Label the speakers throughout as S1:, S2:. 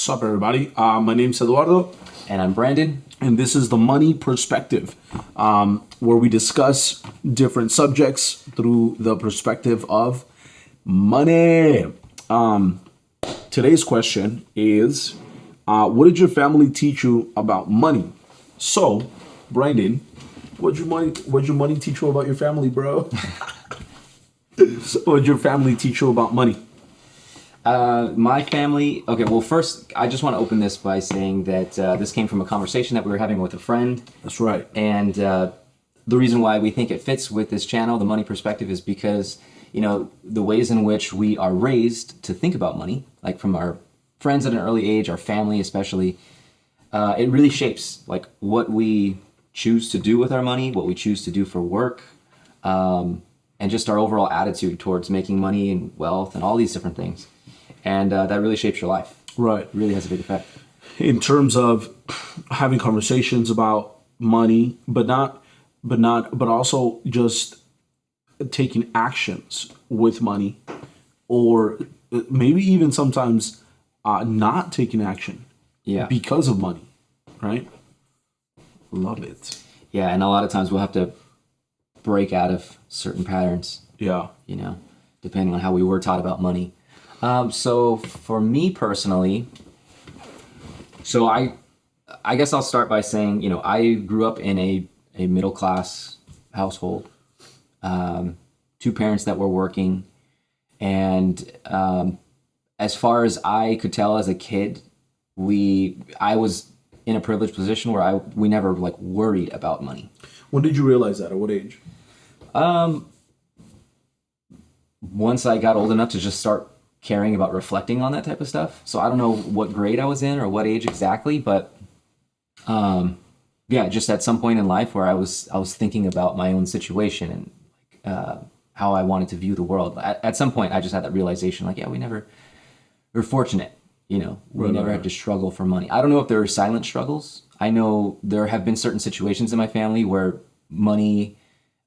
S1: What's up, everybody? My name's Eduardo,
S2: And I'm Brandon.
S1: and this is the Money Perspective, where we discuss different subjects through the perspective of money. Today's question is, what did your family teach you about money? So, Brandon, what'd your money teach you about your family, bro? What'd your family teach you about money?
S2: My family, okay, well, first, I just want to open this by saying that this came from a conversation that we were having with a friend.
S1: That's right.
S2: And the reason why we think it fits with this channel, The Money Perspective, is because, you know, the ways in which we are raised to think about money, like from our friends at an early age, our family especially, it really shapes, like, what we choose to do with our money, what we choose to do for work, and just our overall attitude towards making money and wealth and all these different things. And that really shapes your life.
S1: Right.
S2: It really has a big effect.
S1: In terms of having conversations about money, but also just taking actions with money, or maybe even sometimes not taking action because of money, right? Love it.
S2: Yeah, and a lot of times we'll have to break out of certain patterns,
S1: Yeah.
S2: you know, depending on how we were taught about money. So for me personally, I guess I'll start by saying, you know, I grew up in a middle class household, two parents that were working, and as far as I could tell as a kid, I was in a privileged position where we never like worried about money.
S1: When did you realize that? At what age?
S2: Once I got old enough to just start caring about reflecting on that type of stuff. So I don't know what grade I was in or what age exactly, but yeah, just at some point in life where I was thinking about my own situation and how I wanted to view the world. At some point, I just had that realization, like, yeah, we're fortunate, you know, we never had to struggle for money. I don't know if there are silent struggles. I know there have been certain situations in my family where money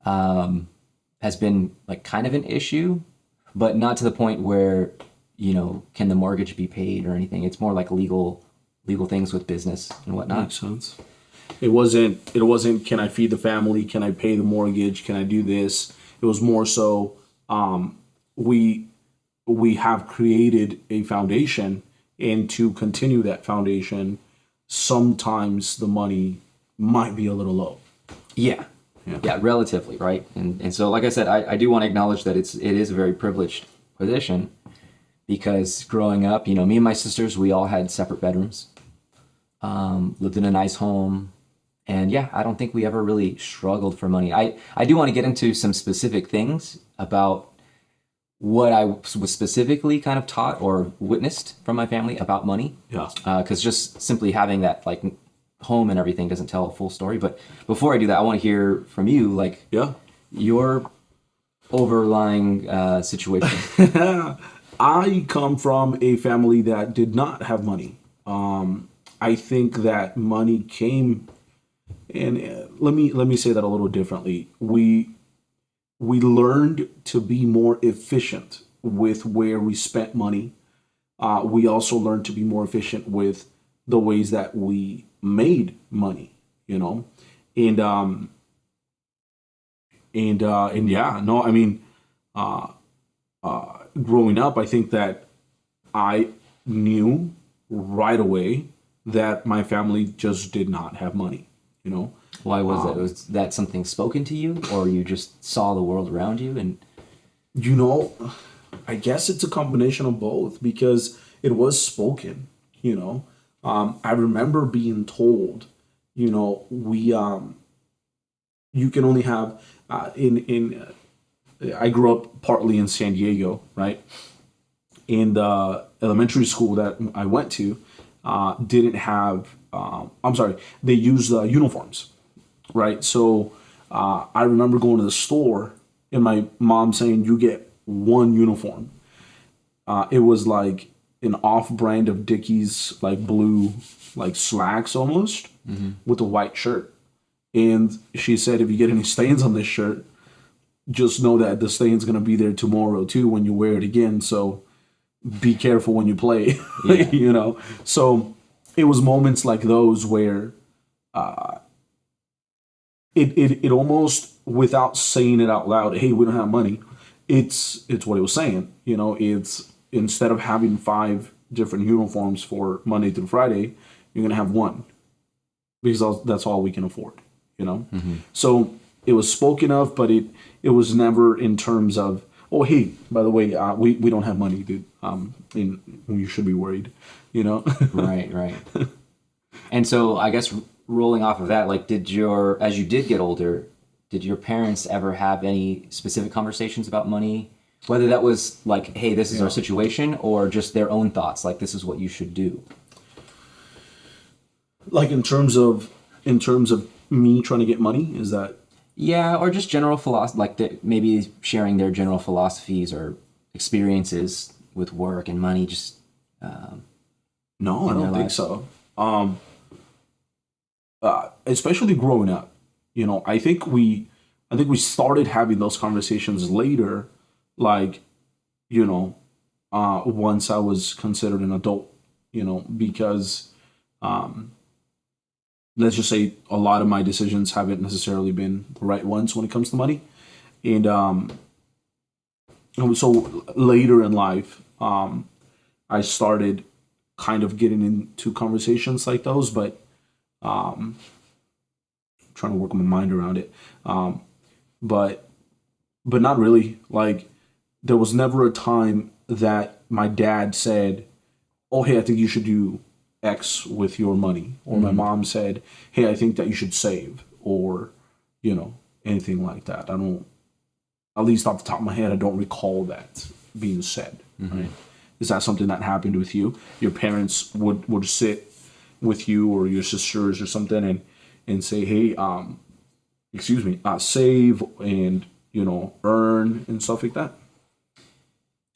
S2: has been like kind of an issue, but not to the point where, you know, can the mortgage be paid or anything. It's more like legal things with business and whatnot.
S1: Makes sense. It wasn't can I feed the family? Can I pay the mortgage? Can I do this? It was more so we have created a foundation, and to continue that foundation, sometimes the money might be a little low.
S2: Yeah, relatively, right? And so, like I said, I do want to acknowledge that it is a very privileged position, because growing up, you know, me and my sisters, we all had separate bedrooms, lived in a nice home, and yeah, I don't think we ever really struggled for money. I do want to get into some specific things about what I was specifically kind of taught or witnessed from my family about money.
S1: Yeah.
S2: Because just simply having that like home and everything doesn't tell a full story. But before I do that, I want to hear from you, like, your overlying situation.
S1: I come from a family that did not have money. I think that money came, and let me say that a little differently. We learned to be more efficient with where we spent money. We also learned to be more efficient with the ways that we made money, you know, and yeah, no, I mean, growing up, I think that I knew right away that my family just did not have money, you know.
S2: Why was that? Was that something spoken to you, or you just saw the world around you? And
S1: you know, I guess it's a combination of both, because it was spoken, you know. I remember being told, you know, you can only have I grew up partly in San Diego, right? And the elementary school that I went to didn't have, they used uniforms, right? So I remember going to the store and my mom saying, you get one uniform. It was like an off-brand of Dickies, like blue, like slacks almost, with a white shirt. And she said, if you get any stains on this shirt, just know that the stain's going to be there tomorrow too when you wear it again. So be careful when you play,
S2: Yeah.
S1: you know? So it was moments like those where it almost, without saying it out loud, hey, we don't have money, it's what it was saying, you know. It's, instead of having 5 different uniforms for Monday through Friday, you're gonna have one, because that's all we can afford, you know. So it was spoken of, but it was never in terms of, oh, hey, by the way, we don't have money, dude. And you should be worried, you know.
S2: Right, right. And so I guess rolling off of that, like, as you did get older, did your parents ever have any specific conversations about money? Whether that was like, hey, this is our situation, or just their own thoughts, like, this is what you should do.
S1: Like in terms of me trying to get money, is that?
S2: Yeah, or just general philosophy, like maybe sharing their general philosophies or experiences with work and money, just
S1: No, I
S2: in their
S1: don't think
S2: lives.
S1: so. Especially growing up, you know, I think we started having those conversations later, like, you know, once I was considered an adult, you know, because let's just say a lot of my decisions haven't necessarily been the right ones when it comes to money, and so later in life, I started kind of getting into conversations like those, but trying to work my mind around it. But not really. Like, there was never a time that my dad said, "Oh, hey, I think you should do X with your money," or my mom said, "Hey, I think that you should save," or, you know, anything like that. I don't, at least off the top of my head, I don't recall that being said. Right? Is that something that happened with you? Your parents would sit with you or your sisters or something, and say, "Hey, excuse me, save and, you know, earn and stuff like that."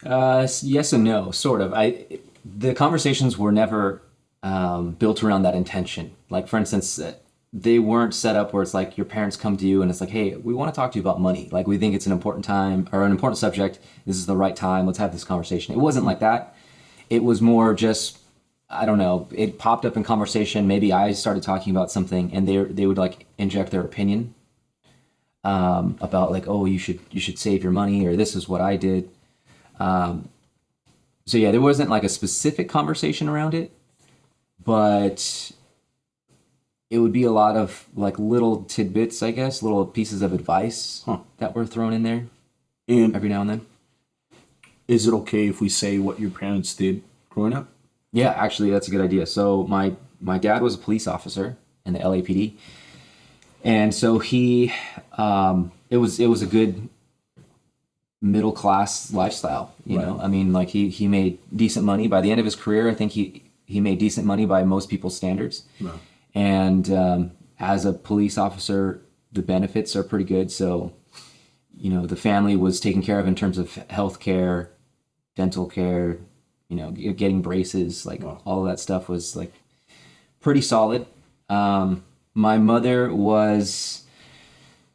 S2: Yes and no, sort of. The conversations were never built around that intention. Like, for instance, they weren't set up where it's like your parents come to you and it's like, hey, we want to talk to you about money. Like, we think it's an important time or an important subject. This is the right time. Let's have this conversation. It wasn't like that. It was more just, I don't know. It popped up in conversation. Maybe I started talking about something, and they would like inject their opinion about, like, oh, you should save your money, or this is what I did. So yeah, there wasn't like a specific conversation around it, but it would be a lot of like little tidbits, I guess, little pieces of advice that were thrown in there
S1: And
S2: every now and then.
S1: is it okay if we say what your parents did growing up?
S2: Yeah, actually, that's a good idea. So my dad was a police officer in the LAPD, and so it was a good middle class lifestyle. You know, I mean, like, he made decent money by the end of his career. I think he made decent money by most people's standards.
S1: No.
S2: And as a police officer, the benefits are pretty good. So, you know, the family was taken care of in terms of health care, dental care, you know, getting braces, like all of that stuff was like pretty solid. My mother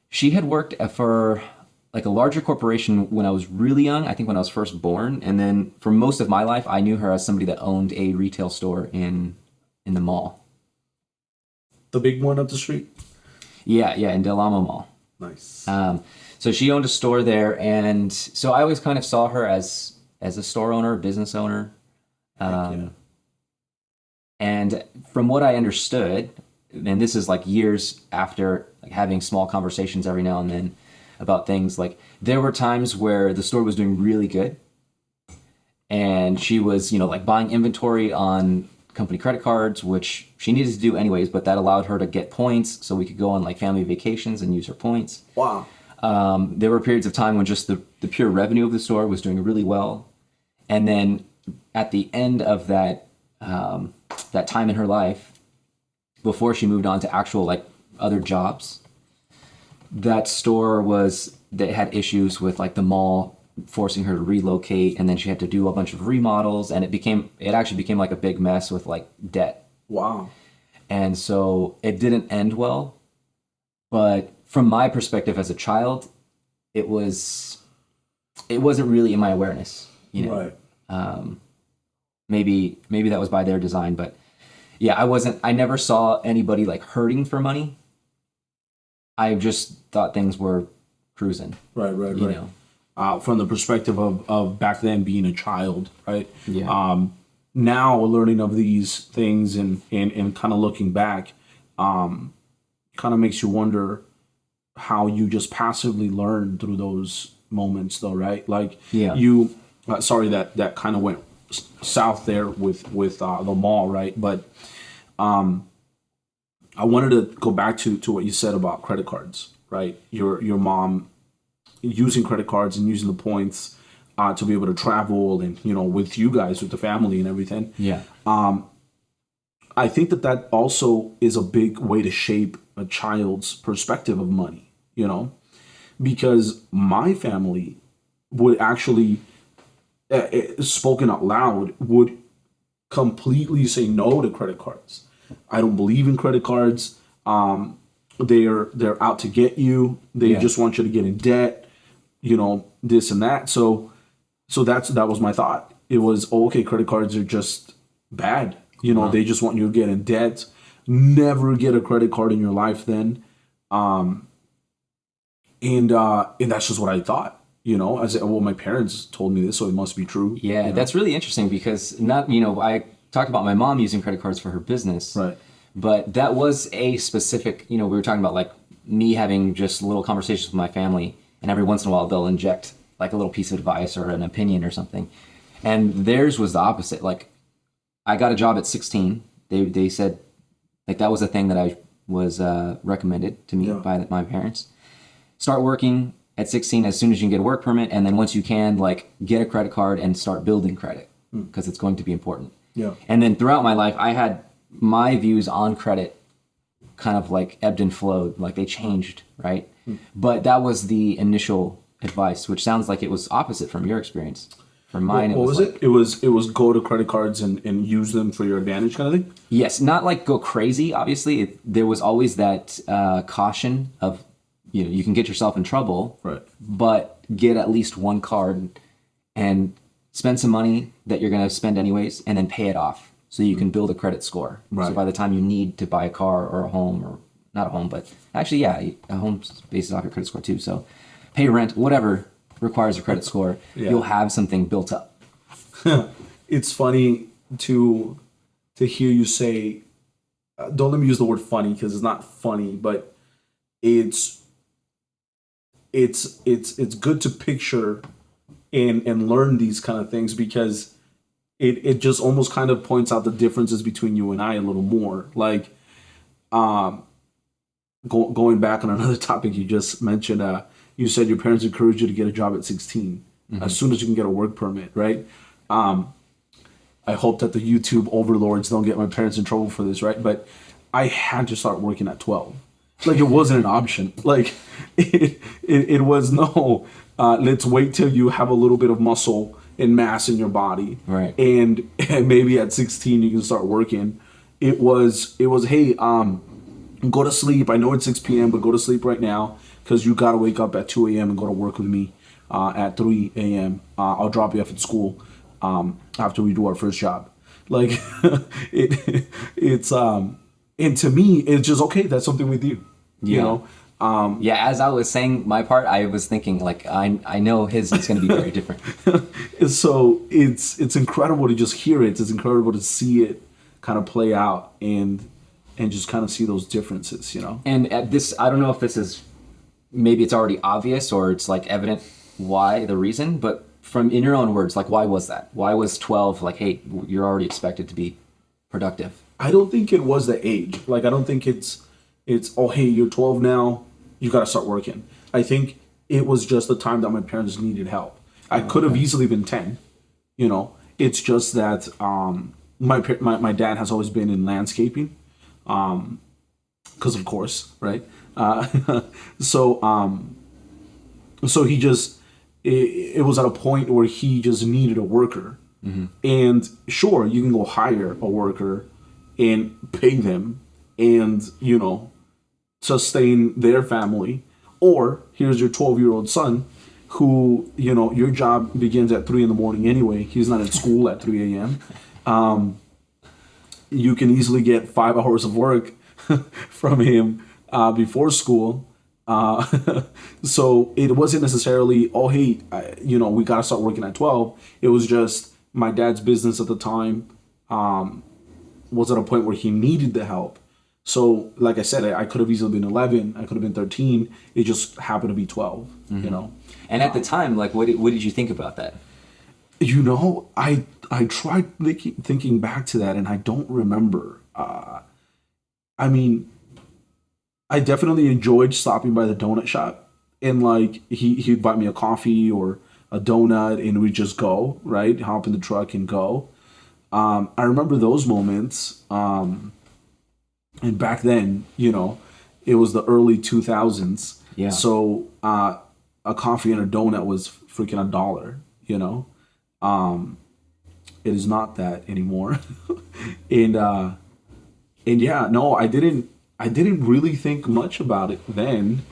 S2: she had worked for like a larger corporation when I was really young, I think when I was first born. And then for most of my life, I knew her as somebody that owned a retail store in the mall.
S1: The big one up the street?
S2: Yeah, in Del Amo Mall.
S1: Nice.
S2: So she owned a store there, and so I always kind of saw her as a store owner, business owner.
S1: Yeah.
S2: And from what I understood, and this is like years after like having small conversations every now and then about things, like there were times where the store was doing really good, and she was, you know, like buying inventory on company credit cards, which she needed to do anyways, but that allowed her to get points so we could go on like family vacations and use her points.
S1: Wow.
S2: There were periods of time when just the pure revenue of the store was doing really well. And then at the end of that time in her life, before she moved on to actual like other jobs, that store that had issues with like the mall forcing her to relocate, and then she had to do a bunch of remodels, and it actually became like a big mess with like debt.
S1: Wow.
S2: And so it didn't end well. But from my perspective as a child, it wasn't really in my awareness, you know.
S1: Right.
S2: Maybe that was by their design, but yeah, I never saw anybody like hurting for money. I just thought things were cruising.
S1: Right, right,
S2: You
S1: right.
S2: know.
S1: From the perspective of back then being a child, right?
S2: Yeah.
S1: Now learning of these things and kind of looking back, kind of makes you wonder how you just passively learn through those moments, though, right? Like
S2: Yeah.
S1: you, sorry that kind of went south there with the mall, right? But I wanted to go back to what you said about credit cards, right? Your mom using credit cards and using the points to be able to travel and with you guys with the family and everything.
S2: Yeah.
S1: I think that also is a big way to shape a child's perspective of money, because my family would actually, spoken out loud, would completely say no to credit cards. I don't believe in credit cards. They're out to get you. They
S2: Yeah.
S1: just want you to get in debt, this and that. So that was my thought. It was, oh, okay, credit cards are just bad. They just want you to get in debt. Never get a credit card in your life then. And that's just what I thought. I said, well, my parents told me this, so it must be true.
S2: Yeah, that's really interesting because I talked about my mom using credit cards for her business.
S1: Right.
S2: But that was a specific, we were talking about like me having just little conversations with my family, and every once in a while they'll inject like a little piece of advice or an opinion or something. And theirs was the opposite. Like I got a job at 16. They said like that was a thing that I was recommended to me by my parents. Start working at 16 as soon as you can get a work permit, and then once you can, like get a credit card and start building credit because it's going to be important.
S1: Yeah.
S2: And then throughout my life, I had my views on credit kind of like ebbed and flowed, like they changed, right? But that was the initial advice, which sounds like it was opposite from your experience. From mine,
S1: What was
S2: like,
S1: it? It was go to credit cards and use them for your advantage kind of thing?
S2: yes, not like go crazy. Obviously, there was always that caution of, you can get yourself in trouble,
S1: Right.
S2: but get at least one card and spend some money that you're going to spend anyways, and then pay it off so you can build a credit score. So
S1: Right.
S2: by the time you need to buy a car or a home, or not a home, but actually, yeah, a home bases off your credit score too. So pay rent, whatever requires a credit score, you'll have something built up.
S1: It's funny to hear you say. Don't let me use the word funny because it's not funny, but it's good to picture and learn these kind of things because it just almost kind of points out the differences between you and I a little more. Like, going back on another topic you just mentioned, you said your parents encouraged you to get a job at 16 as soon as you can get a work permit, right? I hope that the YouTube overlords don't get my parents in trouble for this, right? But I had to start working at 12. Like it wasn't an option. Like it was no, let's wait till you have a little bit of muscle and mass in your body.
S2: Right.
S1: And maybe at 16 you can start working. It was, hey, go to sleep. I know it's 6 p.m., but go to sleep right now because you got to wake up at 2 a.m. and go to work with me at 3 a.m. I'll drop you off at school after we do our first job. Like it's and to me it's just okay. That's something with you. You know.
S2: Yeah, as I was saying my part, I was thinking like I know his is going to be very different.
S1: So it's incredible to just hear it. It's incredible to see it kind of play out and just kind of see those differences.
S2: And at this, I don't know if this is, maybe it's already obvious or it's like evident why the reason, but from in your own words, like why was that? Why was 12 like, hey, you're already expected to be productive?
S1: I don't think it was the age. Like I don't think it's oh hey, you're 12 now, you got to start working. I think it was just the time that my parents needed help. I could have easily been 10. It's just that my dad has always been in landscaping. Because of course, right? So he just it was at a point where he just needed a worker. And sure, you can go hire a worker and pay them and sustain their family, or here's your 12-year-old son who, your job begins at 3 in the morning anyway. He's not in school at 3 a.m. You can easily get 5 hours of work from him before school. So it wasn't necessarily, oh, hey, we got to start working at 12. It was just my dad's business at the time was at a point where he needed the help. So, like I said, I could have easily been 11. I could have been 13. It just happened to be 12,
S2: And at the time, like, what did you think about that?
S1: I tried thinking back to that, and I don't remember. I mean, I definitely enjoyed stopping by the donut shop, and like he'd buy me a coffee or a donut, and we'd just go, right, hop in the truck and go. I remember those moments. And back then, it was the early 2000s.
S2: Yeah.
S1: So a coffee and a donut was freaking $1. It is not that anymore. and yeah, no, I didn't really think much about it then.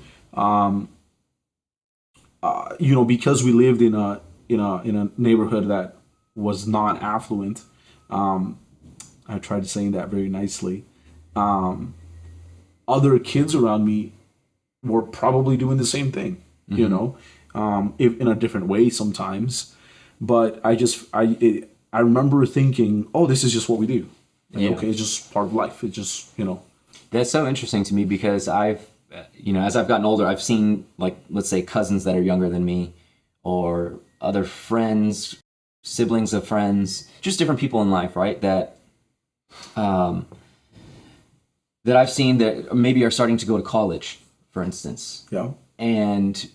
S1: Because we lived in a neighborhood that was not affluent. I tried saying that very nicely. Other kids around me were probably doing the same thing, if in a different way sometimes. But I remember thinking, oh, this is just what we do. Okay, it's just part of life. It's just,
S2: That's so interesting to me because I've, as I've gotten older, I've seen, like, let's say cousins that are younger than me or other friends, siblings of friends, just different people in life, right? That I've seen that maybe are starting to go to college, for instance.
S1: Yeah.
S2: And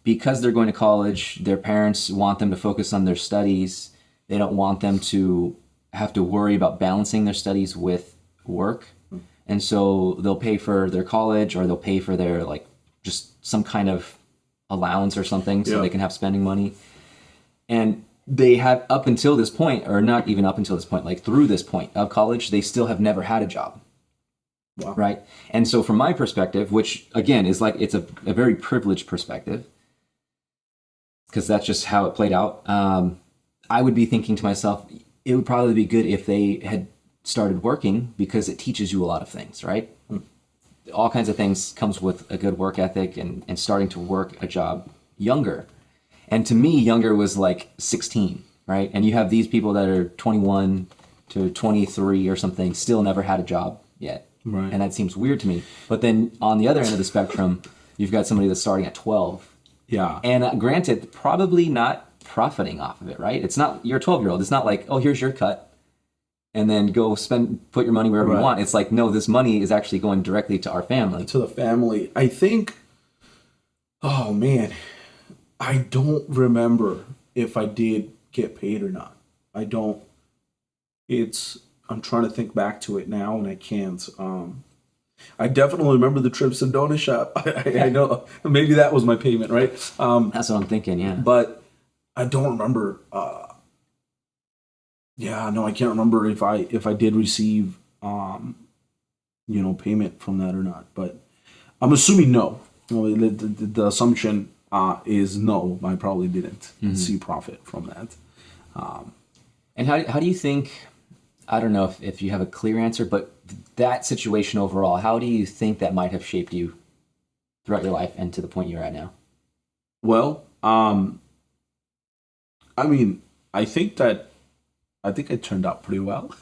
S2: because they're going to college, their parents want them to focus on their studies. They don't want them to have to worry about balancing their studies with work. And so they'll pay for their college, or they'll pay for their, like, just some kind of allowance or something so they can have spending money. And they have, up until this point, or not even up until this point, like through this point of college, they still have never had a job.
S1: Wow.
S2: Right. And so from my perspective, which again is like, it's a very privileged perspective, because that's just how it played out. I would be thinking to myself, it would probably be good if they had started working, because it teaches you a lot of things, right? All kinds of things comes with a good work ethic and starting to work a job younger. And to me, younger was like 16, right? And you have these people that are 21 to 23 or something, still never had a job yet.
S1: Right.
S2: And that seems weird to me. But then on the other end of the spectrum, you've got somebody that's starting at 12.
S1: Yeah.
S2: And granted, probably not profiting off of it, right? It's not, you're a 12-year-old. It's not like, oh, here's your cut, and then go put your money wherever you want. It's like, no, this money is actually going directly to our family.
S1: To the family. I think, oh man, I don't remember if I did get paid or not. I don't. I'm trying to think back to it now, and I can't. I definitely remember the trips to donut shop. I know maybe that was my payment, right?
S2: That's what I'm thinking, yeah.
S1: But I don't remember. Yeah, no, I can't remember if I did receive, payment from that or not. But I'm assuming no. The assumption is no. I probably didn't see profit from that.
S2: And how do you think? I don't know if you have a clear answer, but that situation overall, how do you think that might have shaped you throughout your life and to the point you're at now?
S1: Well, I mean, I think it turned out pretty well.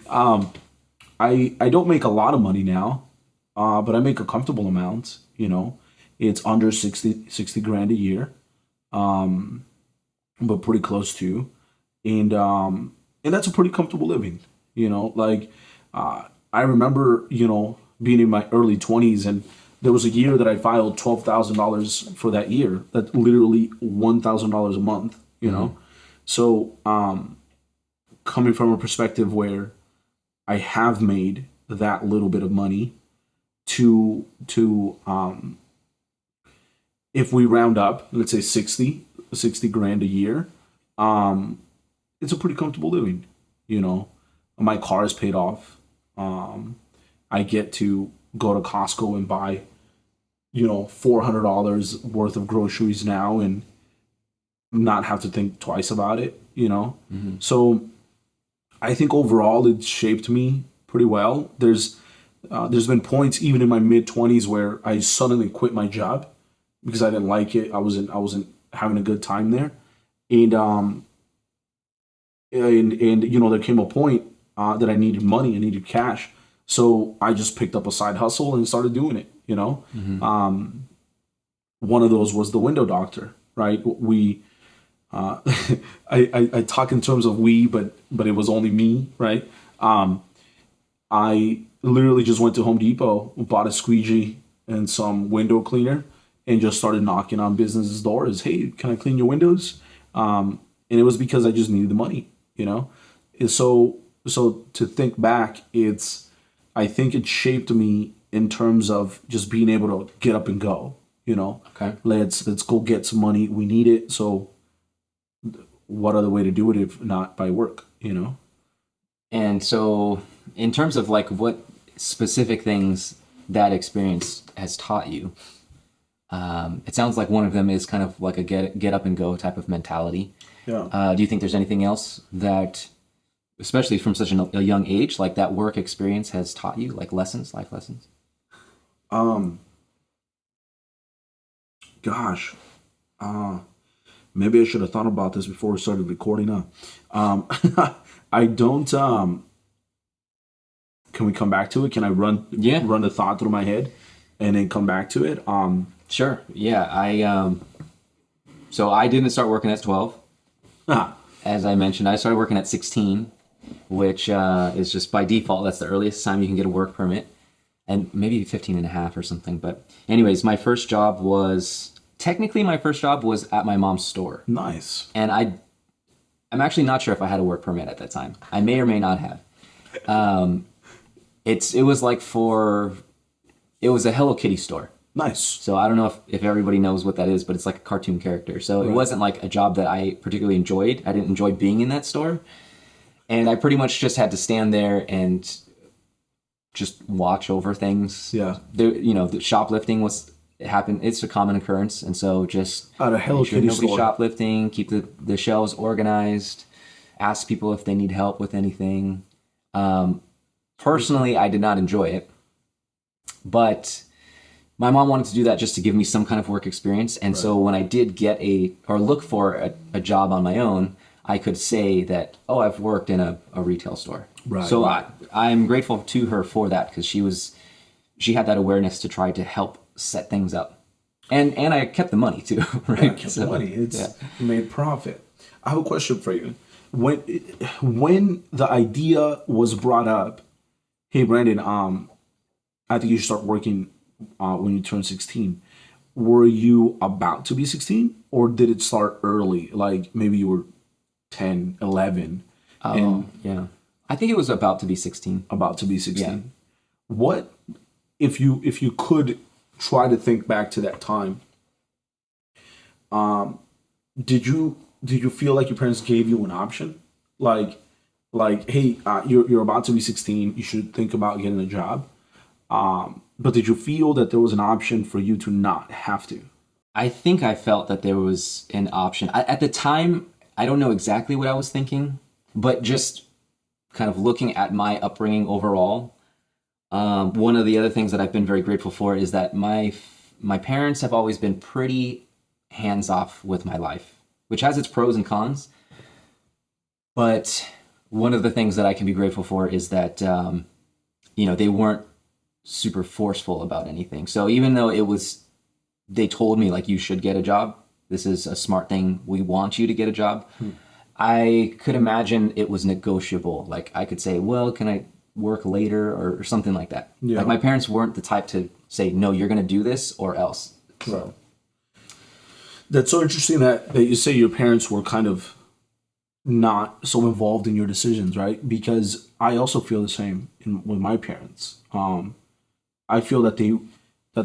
S1: I don't make a lot of money now, but I make a comfortable amount. It's under 60 grand a year, but pretty close to, and that's a pretty comfortable living. I remember being in my early 20s, and there was a year that I filed $12,000 for that year. That's literally $1,000 a month. So coming from a perspective where I have made that little bit of money to if we round up, let's say 60 grand a year, it's a pretty comfortable living. My car is paid off. I get to go to Costco and buy $400 worth of groceries now and not have to think twice about it. So I think overall it shaped me pretty well. There's been points even in my mid 20s where I suddenly quit my job because I didn't like it. I wasn't having a good time there, and there came a point that I needed money, I needed cash, so I just picked up a side hustle and started doing it. One of those was the window doctor, right? We I talk in terms of we, but it was only me, right? I literally just went to Home Depot, bought a squeegee and some window cleaner, and just started knocking on businesses' doors. Hey, can I clean your windows? And it was because I just needed the money. And so to think back, I think it shaped me in terms of just being able to get up and go.
S2: Okay.
S1: Let's go get some money. We need it. So what other way to do it if not by work?
S2: And so, in terms of like what specific things that experience has taught you, it sounds like one of them is kind of like a get up and go type of mentality.
S1: Yeah.
S2: Do you think there's anything else that, especially from such a young age, like that work experience has taught you, like lessons, life lessons?
S1: Gosh. Maybe I should have thought about this before we started recording up. I don't. Can we come back to it? Can I run the thought through my head and then come back to it?
S2: Sure. Yeah. So I didn't start working at 12. As I mentioned, I started working at 16, which is just by default, that's the earliest time you can get a work permit, and maybe 15 and a half or something. But anyways, my first job was at my mom's store.
S1: Nice.
S2: And I'm actually not sure if I had a work permit at that time. I may or may not have. It was a Hello Kitty store.
S1: Nice.
S2: So I don't know if everybody knows what that is, but it's like a cartoon character. So It wasn't like a job that I particularly enjoyed. I didn't enjoy being in that store. And I pretty much just had to stand there and just watch over things.
S1: Yeah.
S2: The shoplifting it happened. It's a common occurrence. And so just
S1: at a Hello Kitty
S2: nobody's
S1: store.
S2: shoplifting, keep the shelves organized, ask people if they need help with anything. Personally, I did not enjoy it, but my mom wanted to do that just to give me some kind of work experience. And so when I did look for a job on my own, I could say that, I've worked in a retail store.
S1: Right.
S2: So I'm grateful to her for that, because she had that awareness to try to help set things up. And I kept the money too, right?
S1: Yeah, kept the money. You made profit. I have a question for you. When the idea was brought up, hey Brandon, I think you should start working when you turn 16. Were you about to be 16, or did it start early? Like maybe you were 10, 11.
S2: Yeah. I think it was about to be 16.
S1: About to be 16.
S2: Yeah.
S1: What if you could try to think back to that time? Did you feel like your parents gave you an option? Like hey, you're about to be 16, you should think about getting a job. But did you feel that there was an option for you to not have to?
S2: I think I felt that there was an option. At the time, I don't know exactly what I was thinking, but just kind of looking at my upbringing overall, one of the other things that I've been very grateful for is that my parents have always been pretty hands-off with my life, which has its pros and cons. But one of the things that I can be grateful for is that, they weren't super forceful about anything. So even though they told me like, you should get a job, this is a smart thing, we want you to get a job. I could imagine it was negotiable. Like I could say, well, can I work later or something like that. Yeah. Like my parents weren't the type to say, no, you're going to do this or else. So.
S1: Right. That's so interesting that you say your parents were kind of not so involved in your decisions, right? Because I also feel the same with my parents. I feel that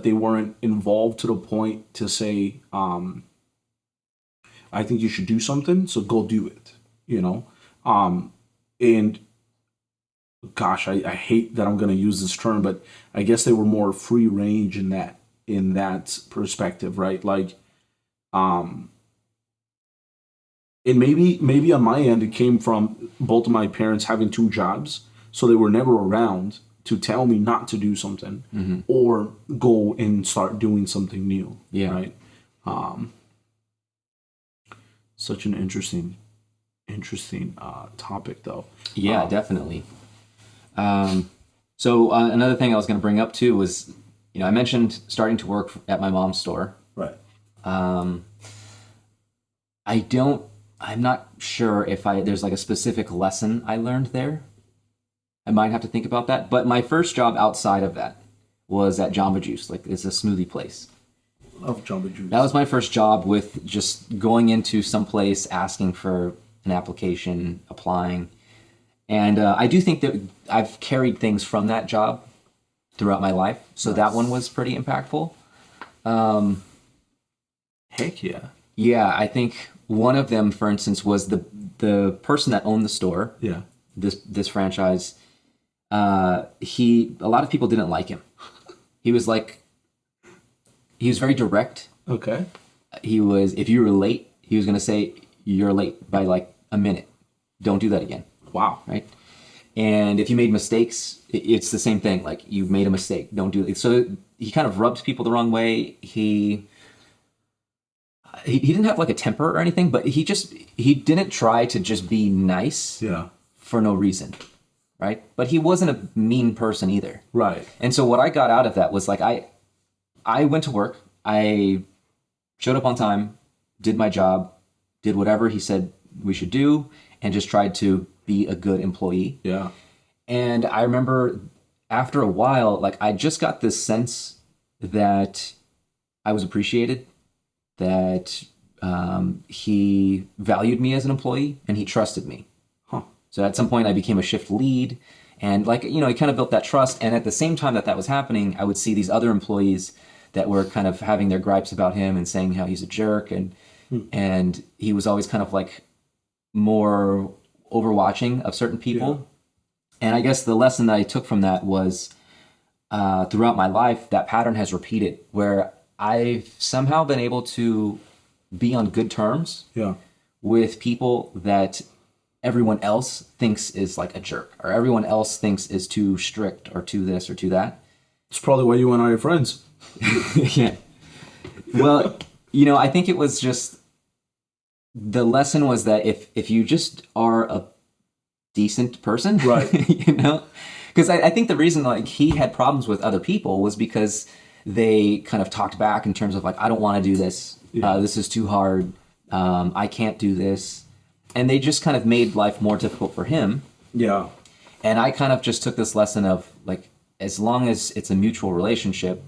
S1: they weren't involved to the point to say, I think you should do something, so go do it, and gosh, I hate that I'm going to use this term, but I guess they were more free range in that, in that perspective, right? Like, and maybe on my end it came from both of my parents having two jobs, so they were never around to tell me not to do something or go and start doing something new.
S2: Yeah.
S1: Right. Such an interesting topic, though.
S2: Yeah, definitely. So another thing I was going to bring up too was, I mentioned starting to work at my mom's store.
S1: Right.
S2: I'm not sure if there's like a specific lesson I learned there. I might have to think about that. But my first job outside of that was at Jamba Juice. Like, it's a smoothie place.
S1: Of Jamba Juice.
S2: That was my first job, with just going into some place, asking for an application, applying. And I do think that I've carried things from that job throughout my life. So that one was pretty impactful.
S1: Heck yeah.
S2: Yeah, I think one of them, for instance, was the person that owned the store.
S1: Yeah.
S2: This franchise. A lot of people didn't like him. He was very direct.
S1: Okay.
S2: If you were late, he was going to say, you're late by like a minute. Don't do that again.
S1: Wow.
S2: Right. And if you made mistakes, it's the same thing. Like, you made a mistake, don't do it. So he kind of rubbed people the wrong way. He didn't have like a temper or anything, but he didn't try to just be nice.
S1: Yeah.
S2: For no reason. Right. But he wasn't a mean person either.
S1: Right.
S2: And so what I got out of that was like, I went to work. I showed up on time, did my job, did whatever he said we should do, and just tried to be a good employee.
S1: Yeah.
S2: And I remember after a while, like, I just got this sense that I was appreciated, that he valued me as an employee, and he trusted me.
S1: Huh.
S2: So at some point I became a shift lead, and he kind of built that trust. And at the same time that was happening, I would see these other employees that were kind of having their gripes about him and saying how he's a jerk, and he was always kind of like more overwatching of certain people. Yeah. And I guess the lesson that I took from that was, throughout my life, that pattern has repeated, where I've somehow been able to be on good terms with people that everyone else thinks is like a jerk, or everyone else thinks is too strict, or too this or too that.
S1: It's probably why you and I are friends.
S2: Yeah. Well, I think it was just, the lesson was that if you just are a decent person,
S1: right?
S2: Because I think the reason like he had problems with other people was because they kind of talked back in terms of like, I don't want to do this. Yeah. This is too hard. I can't do this. And they just kind of made life more difficult for him. Yeah. And I kind of just took this lesson of like, as long as it's a mutual relationship,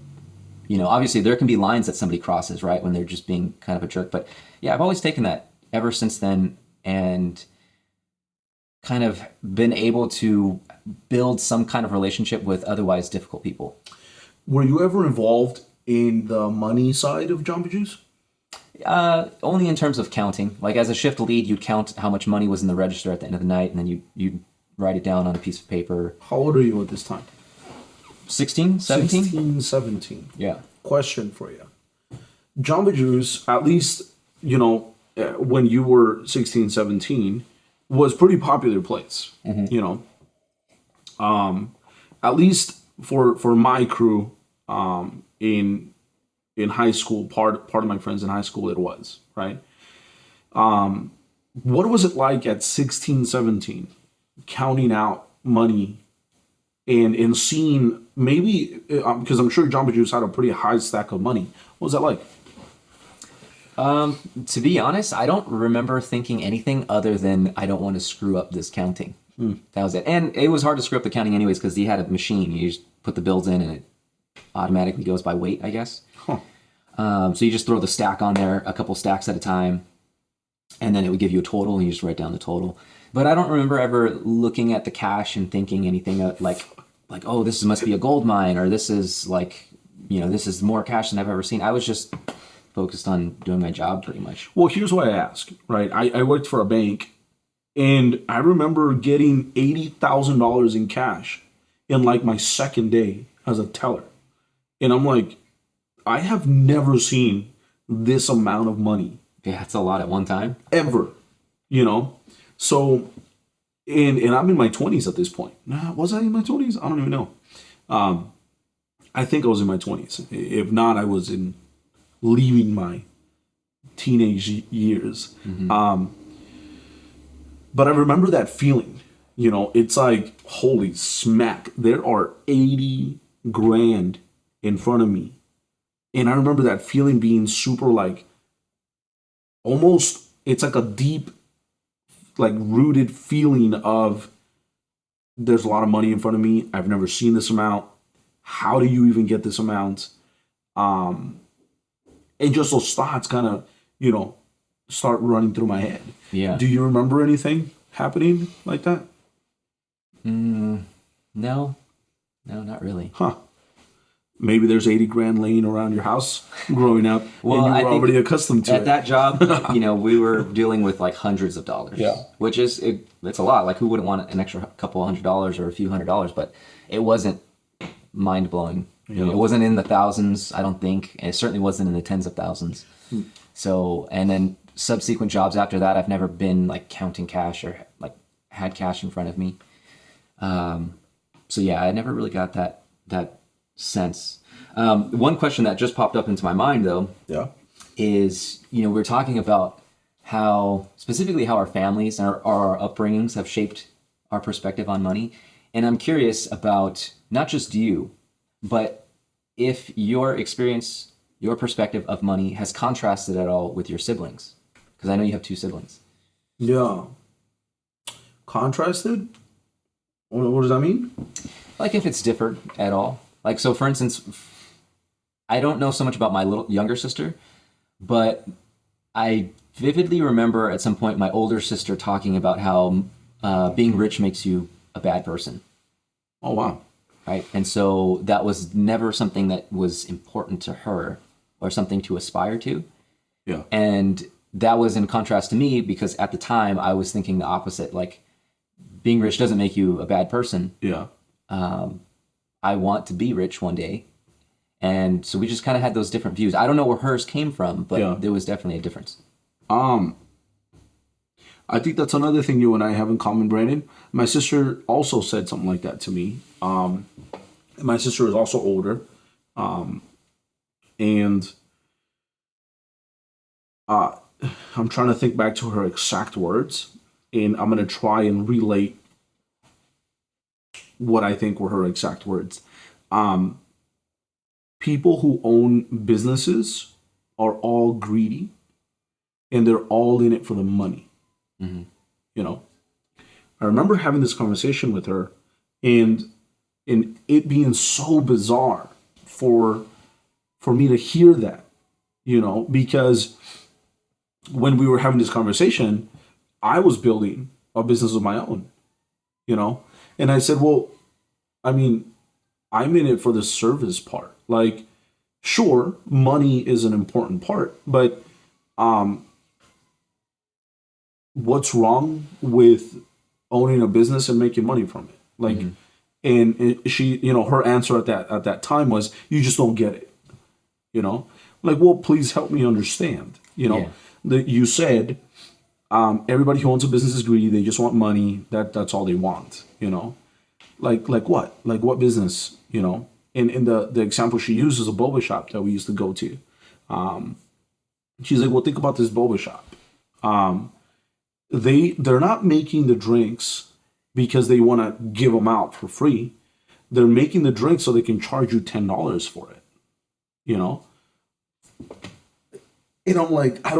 S2: obviously there can be lines that somebody crosses, right, when they're just being kind of a jerk. But yeah, I've always taken that ever since then, and kind of been able to build some kind of relationship with otherwise difficult people.
S1: Were you ever involved in the money side of Jamba Juice?
S2: Only in terms of counting. Like, as a shift lead, you'd count how much money was in the register at the end of the night, and then you'd write it down on a piece of paper.
S1: How old are you at this time?
S2: 16, 17?
S1: 16, 17.
S2: Yeah.
S1: Question for you. Jamba Juice, at least, when you were 16, 17, was pretty popular place. Mm-hmm. At least for my crew, in high school, part of my friends in high school, it was, right? What was it like at 16, 17, counting out money and seeing, maybe, because I'm sure Jamba Juice had a pretty high stack of money. What was that like?
S2: To be honest, I don't remember thinking anything other than, I don't want to screw up this counting. That was it. And it was hard to screw up the counting anyways, because he had a machine. You just put the bills in and it automatically goes by weight, I guess. Huh. So you just throw the stack on there, a couple stacks at a time, and then it would give you a total, and you just write down the total. But I don't remember ever looking at the cash and thinking anything like, oh, this must be a gold mine, or this is like, this is more cash than I've ever seen. I was just focused on doing my job pretty much.
S1: Well, here's why I ask, right? I worked for a bank, and I remember getting $80,000 in cash in like my second day as a teller. And I'm like, I have never seen this amount of money
S2: Yeah, it's a lot at one time.
S1: ever, you know? So, and I'm in my 20s at this point. Nah, was I in my 20s? I don't even know. I think I was in my 20s. If not, I was in leaving my teenage years. But I remember that feeling, you know, it's like, holy smack, there are 80 grand in front of me. And I remember that feeling being super like, almost, it's like a deep, like rooted feeling of there's a lot of money in front of me. I've never seen this amount. How do you even get this amount? And just those thoughts kind of, you know, start running through my head.
S2: Yeah.
S1: Do you remember anything happening like that?
S2: No, not really.
S1: Huh. Maybe there's 80 grand laying around your house growing up,
S2: Well,
S1: and
S2: I
S1: you were
S2: think
S1: already accustomed to
S2: At
S1: it.
S2: that job, you know, we were dealing with like hundreds of dollars.
S1: Yeah.
S2: Which is, it's a lot. Like, who wouldn't want an extra couple $100s or a few $100s? But it wasn't mind blowing. You know, it wasn't in the thousands, I don't think. And it certainly wasn't in the tens of thousands. So, and then subsequent jobs after that, I've never been like counting cash or like had cash in front of me. So yeah, I never really got that sense. One question that just popped up into my mind though
S1: Yeah.
S2: is, you know, we're talking about specifically how our families and our upbringings have shaped our perspective on money. And I'm curious about not just you, but if your experience, your perspective of money has contrasted at all with your siblings. Because I know you have 2 siblings.
S1: Yeah. Contrasted? What does that mean?
S2: Like if it's differed at all. Like, so for instance, I don't know so much about my younger sister, but I vividly remember at some point my older sister talking about how being rich makes you a bad person,
S1: Oh, wow.
S2: right? And so that was never something that was important to her or something to aspire to.
S1: Yeah.
S2: And that was in contrast to me because at the time I was thinking the opposite, like being rich doesn't make you a bad person.
S1: Yeah.
S2: I want to be rich one day. And so we just kind of had those different views. I don't know where hers came from, but
S1: Yeah.
S2: there was definitely a difference.
S1: I think that's another thing you and I have in common, Brandon. My sister also said something like that to me. My sister is also older. And I'm trying to think back to her exact words, and I'm going to try and relate what I think were her exact words. People who own businesses are all greedy, and they're all in it for the money. You know, I remember having this conversation with her, and it being so bizarre for me to hear that, you know, because when we were having this conversation, I was building a business of my own, you know, and I said, well, I mean, I'm in it for the service part. Like, sure, money is an important part, but what's wrong with owning a business and making money from it? Like, and she, you know, her answer at that time was, you just don't get it, you know. Like, well, please help me understand, you know.
S2: Yeah.
S1: That you said everybody who owns a business is greedy. They just want money. That's all they want, you know. Like what? Like what business, you know? And the example she used is a boba shop that we used to go to. She's like, well, think about this boba shop. They're not making the drinks because they want to give them out for free. They're making the drinks so they can charge you $10 for it, you know. And I'm like, I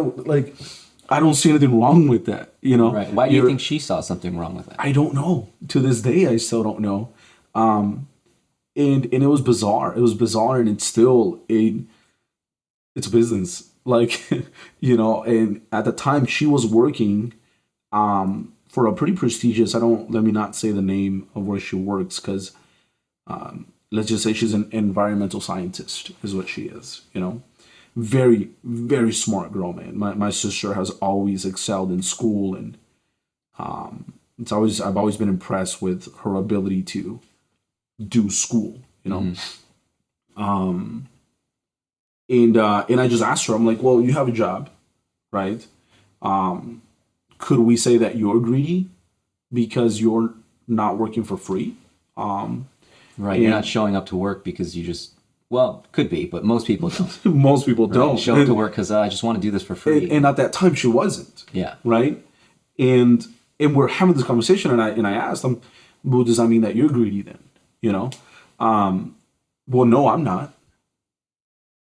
S1: don't see anything wrong with that, you know.
S2: Right. Why do you think she saw something wrong with it?
S1: I don't know. To this day, I still don't know. And it was bizarre. It was bizarre, and it's still it's a business. Like, you know. And at the time, she was working for a pretty prestigious. Let me not say the name of where she works, because let's just say she's an environmental scientist, is what she is. You know. Very, very smart girl, man. My sister has always excelled in school, and I've always been impressed with her ability to do school, you know. And I just asked her, I'm like, well, you have a job, right? Could we say that you're greedy because you're not working for free?
S2: Right. You're not showing up to work because you just, well, could be, but most people don't.
S1: Most people don't
S2: Show up to work because I just want to do this for free.
S1: And at that time, she wasn't.
S2: Yeah.
S1: Right. And we're having this conversation, and I asked them, well, does that mean that you're greedy then? You know? Well, no, I'm not.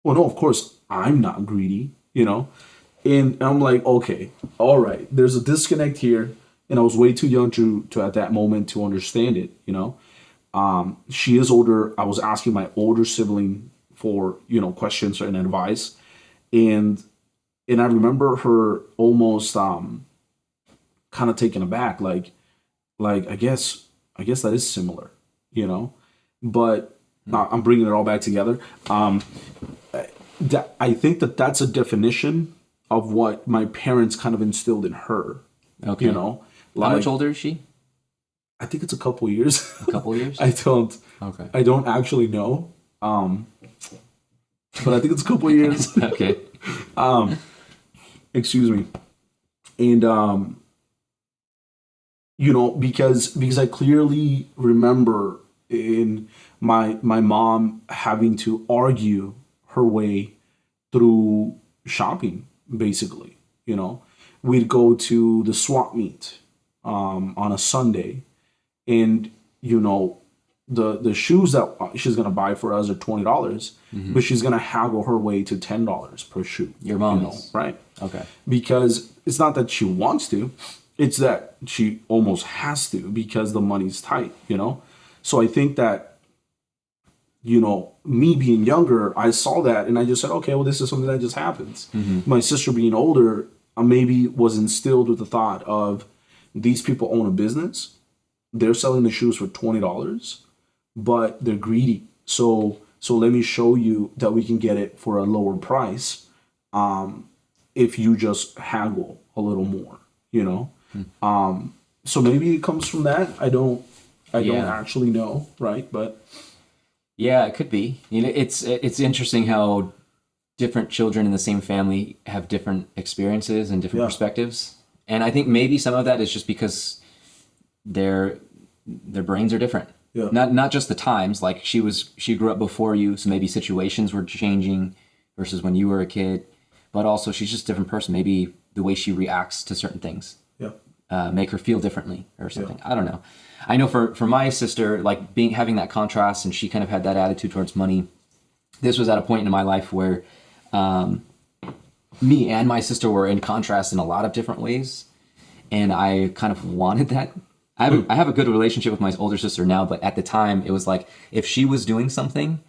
S1: Well, no, of course I'm not greedy. You know? And I'm like, okay, all right. There's a disconnect here, and I was way too young to at that moment to understand it. You know? She is older. I was asking my older sibling for, questions and advice. And I remember her almost kind of taken aback, like I guess that is similar, But I'm bringing it all back together. I think that's a definition of what my parents kind of instilled in her.
S2: Okay.
S1: How
S2: much older is she?
S1: I think it's a couple years.
S2: A couple years?
S1: I don't.
S2: Okay.
S1: I don't actually know. But I think it's a couple years.
S2: Okay.
S1: Excuse me. And because I clearly remember in my mom having to argue her way through shopping, basically. We'd go to the swap meet on a Sunday, and the shoes that she's gonna buy for us are $20, but she's gonna haggle her way to $10 per shoe.
S2: Your mom is.
S1: Right?
S2: Okay.
S1: Because it's not that she wants to, it's that she almost has to because the money's tight. So I think that me being younger, I saw that and I just said, okay, well, this is something that just happens. My sister being older, maybe was instilled with the thought of these people own a business. They're selling the shoes for $20, but they're greedy. So let me show you that we can get it for a lower price if you just haggle a little more, So maybe it comes from that. I don't actually know, right? But
S2: yeah, it could be. It's interesting how different children in the same family have different experiences and different perspectives. And I think maybe some of that is just because their brains are different.
S1: Yeah.
S2: Not just the times, like she grew up before you, so maybe situations were changing versus when you were a kid, but also she's just a different person. Maybe the way she reacts to certain things make her feel differently or something. I don't know. I know for my sister, like having that contrast, and she kind of had that attitude towards money. This was at a point in my life where me and my sister were in contrast in a lot of different ways, and I kind of wanted that. I have a good relationship with my older sister now, but at the time it was like if she was doing something,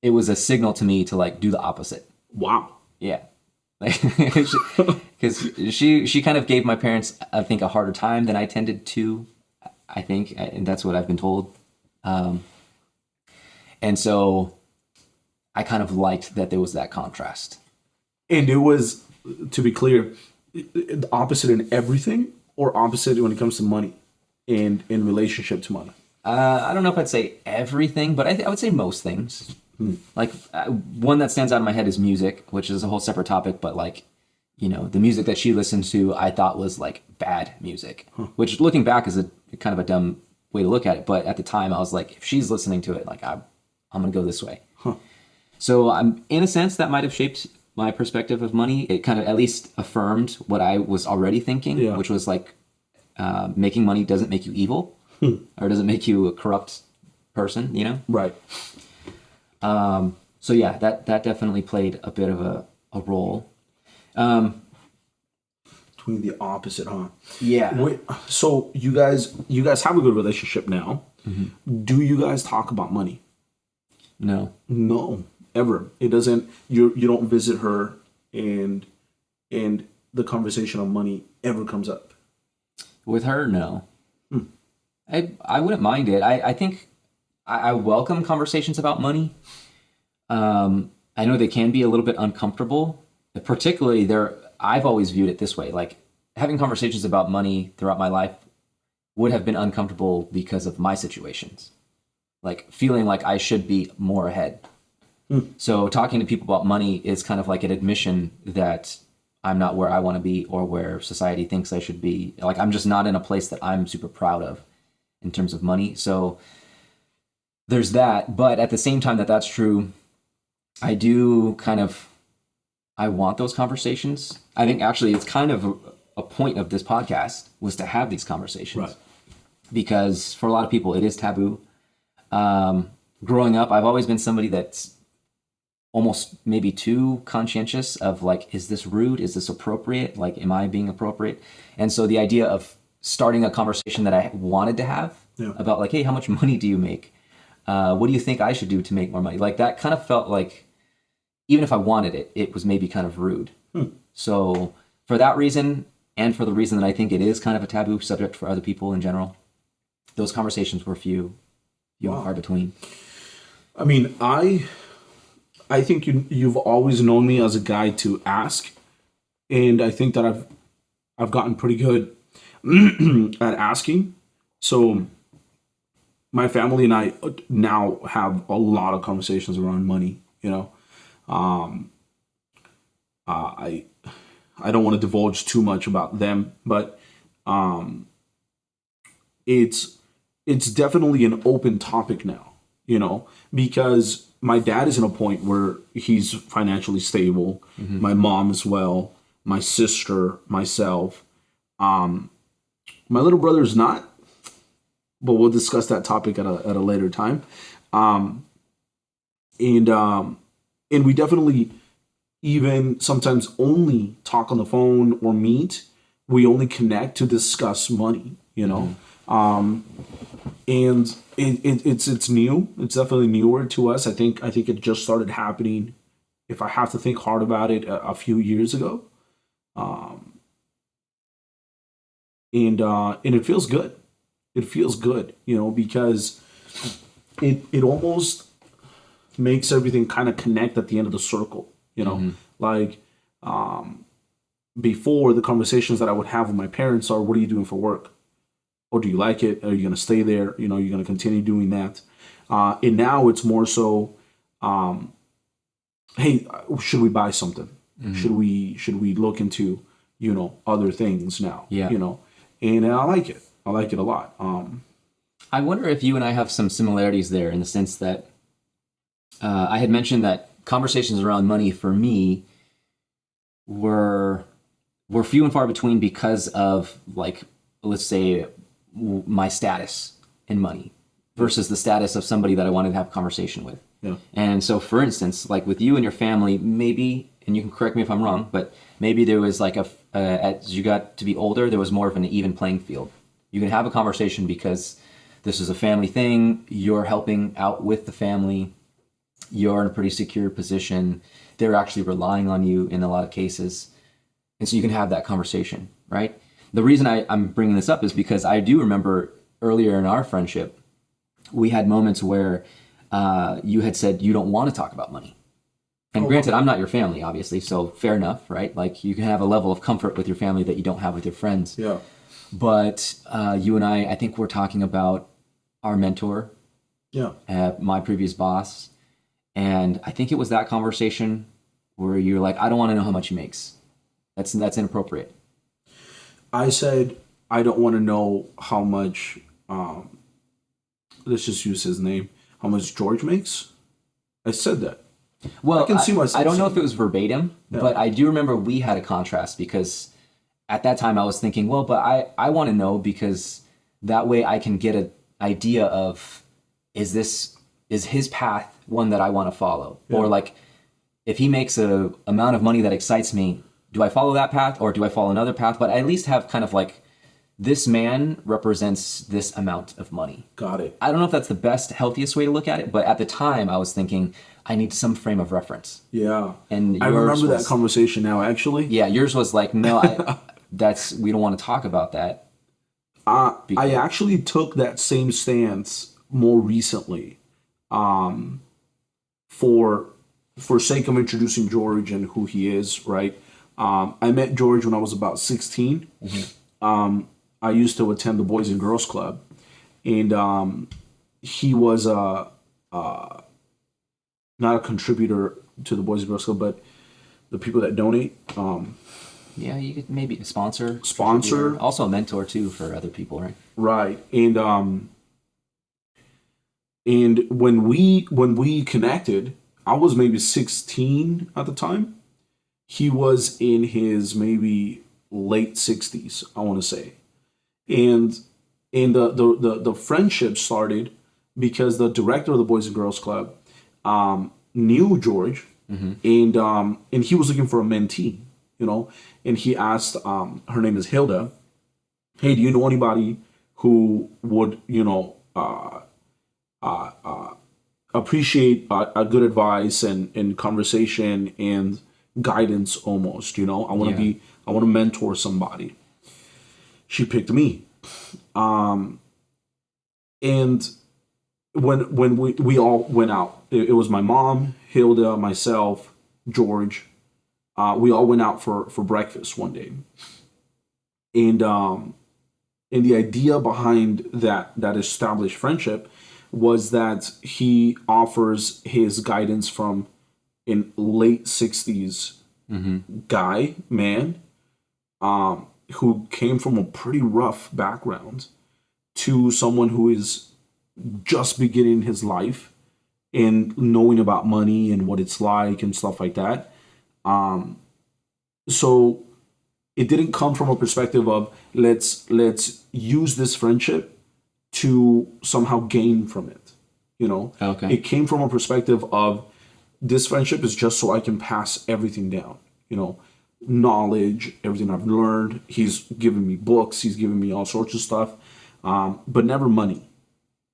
S2: it was a signal to me to like do the opposite.
S1: Wow.
S2: Yeah. Because she kind of gave my parents, I think, a harder time than I tended to, I think, and that's what I've been told. And so I kind of liked that there was that contrast.
S1: And it was, to be clear, the opposite in everything, or opposite when it comes to money and in relationship to money?
S2: I don't know if I'd say everything, but I would say most things. Like one that stands out in my head is music, which is a whole separate topic, but like, the music that she listened to, I thought was like bad music, which looking back is a kind of a dumb way to look at it. But at the time I was like, if she's listening to it, like I'm going to go this way. So I'm in a sense that might've shaped my perspective of money. It kind of at least affirmed what I was already thinking, which was like, making money doesn't make you evil or doesn't make you a corrupt person,
S1: Right.
S2: So yeah, that definitely played a bit of a role.
S1: Between the opposite, huh?
S2: Yeah.
S1: Wait, so you guys have a good relationship now. Do you guys talk about money?
S2: No.
S1: No, ever. It doesn't. You don't visit her, and the conversation on money ever comes up.
S2: With her, no. I wouldn't mind it. I think I welcome conversations about money. I know they can be a little bit uncomfortable, particularly I've always viewed it this way. Like having conversations about money throughout my life would have been uncomfortable because of my situations. Like feeling like I should be more ahead So talking to people about money is kind of like an admission that I'm not where I want to be or where society thinks I should be. Like I'm just not in a place that I'm super proud of in terms of money. So there's that. But at the same time that that's true, I do kind of I want those conversations. I think actually it's kind of a point of this podcast was to have these conversations.
S1: Right.
S2: Because for a lot of people it is taboo. Growing up, I've always been somebody that's almost maybe too conscientious of like, is this rude? Is this appropriate? Like, am I being appropriate? And so the idea of starting a conversation that I wanted to have about like, hey, how much money do you make? What do you think I should do to make more money? Like that kind of felt like, even if I wanted it, it was maybe kind of rude. So for that reason, and for the reason that I think it is kind of a taboo subject for other people in general, those conversations were few and far between.
S1: I mean, I think you've always known me as a guy to ask, and I think that I've gotten pretty good at asking. So my family and I now have a lot of conversations around money. You know, I don't want to divulge too much about them, but it's definitely an open topic now. You know, because my dad is in a point where he's financially stable. My mom as well, my sister, myself. My little brother is not, but we'll discuss that topic at a later time. And we definitely even sometimes only talk on the phone or meet. We only connect to discuss money, you know. And it's new. It's definitely newer to us. I think it just started happening, if I have to think hard about it, a few years ago. And it feels good. It feels good, you know, because it almost makes everything kind of connect at the end of the circle, you know. Like before, the conversations that I would have with my parents are, what are you doing for work? Or do you like it? Are you going to stay there? You know, you're going to continue doing that. And now it's more so, hey, should we buy something? Should we look into, you know, other things now?
S2: Yeah.
S1: You know, and I like it. I like it a lot.
S2: I wonder if you and I have some similarities there in the sense that I had mentioned that conversations around money for me were few and far between because of, like, let's say, my status in money versus the status of somebody that I wanted to have a conversation with.
S1: Yeah.
S2: And so, for instance, like with you and your family, maybe, and you can correct me if I'm wrong, but maybe there was like as you got to be older, there was more of an even playing field. You can have a conversation because this is a family thing. You're helping out with the family. You're in a pretty secure position. They're actually relying on you in a lot of cases. And so you can have that conversation, right? The reason I'm bringing this up is because I do remember earlier in our friendship, we had moments where you had said you don't want to talk about money. And granted, I'm not your family, obviously, so fair enough, right? Like you can have a level of comfort with your family that you don't have with your friends.
S1: Yeah.
S2: But you and I think we're talking about our mentor, my previous boss. And I think it was that conversation where you're like, I don't want to know how much he makes. That's inappropriate.
S1: I said, I don't want to know how much, let's just use his name, how much George makes. I said that.
S2: Well,
S1: I can see myself.
S2: I don't know if it was verbatim, but I do remember we had a contrast because at that time I was thinking, well, but I want to know because that way I can get an idea of, is his path one that I want to follow? Yeah. Or like, if he makes a amount of money that excites me, do I follow that path or do I follow another path? But I at least have kind of like, this man represents this amount of money.
S1: Got it.
S2: I don't know if that's the best, healthiest way to look at it, but at the time I was thinking, I need some frame of reference.
S1: Yeah.
S2: And
S1: I remember that conversation now, actually.
S2: Yeah, yours was like, no, we don't want to talk about that.
S1: I actually took that same stance more recently. For sake of introducing George and who he is, right? I met George when I was about 16. Mm-hmm. I used to attend the Boys and Girls Club, and he was not a contributor to the Boys and Girls Club, but the people that donate.
S2: Yeah, you could maybe a sponsor.
S1: Sponsor.
S2: contributor. Also a mentor too for other people, right?
S1: Right. And when we connected, I was maybe 16 at the time. He was in his maybe late 60s, I want to say. And the friendship started because the director of the Boys and Girls Club knew George, and he was looking for a mentee, and he asked, her name is Hilda, hey, do you know anybody who would appreciate a good advice and conversation and guidance almost, I want to
S2: Yeah.
S1: I want to mentor somebody. She picked me. And when we all went out, it was my mom, Hilda, myself, George. We all went out for breakfast one day. And the idea behind that established friendship was that he offers his guidance from an late 60s guy, man, who came from a pretty rough background to someone who is just beginning his life and knowing about money and what it's like and stuff like that. So it didn't come from a perspective of let's use this friendship to somehow gain from it.
S2: Okay.
S1: It came from a perspective of this friendship is just so I can pass everything down. Knowledge, everything I've learned. He's given me books. He's given me all sorts of stuff, but never money.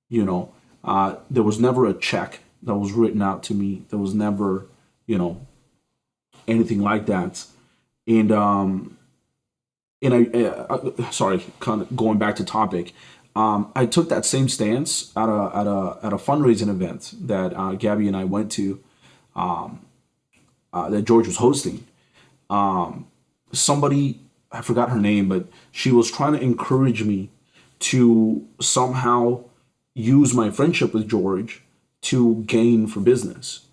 S1: There was never a check that was written out to me. There was never, anything like that. And sorry, kind of going back to topic. I took that same stance at a fundraising event that Gabby and I went to, that George was hosting. Somebody, I forgot her name, but she was trying to encourage me to somehow use my friendship with George to gain for business.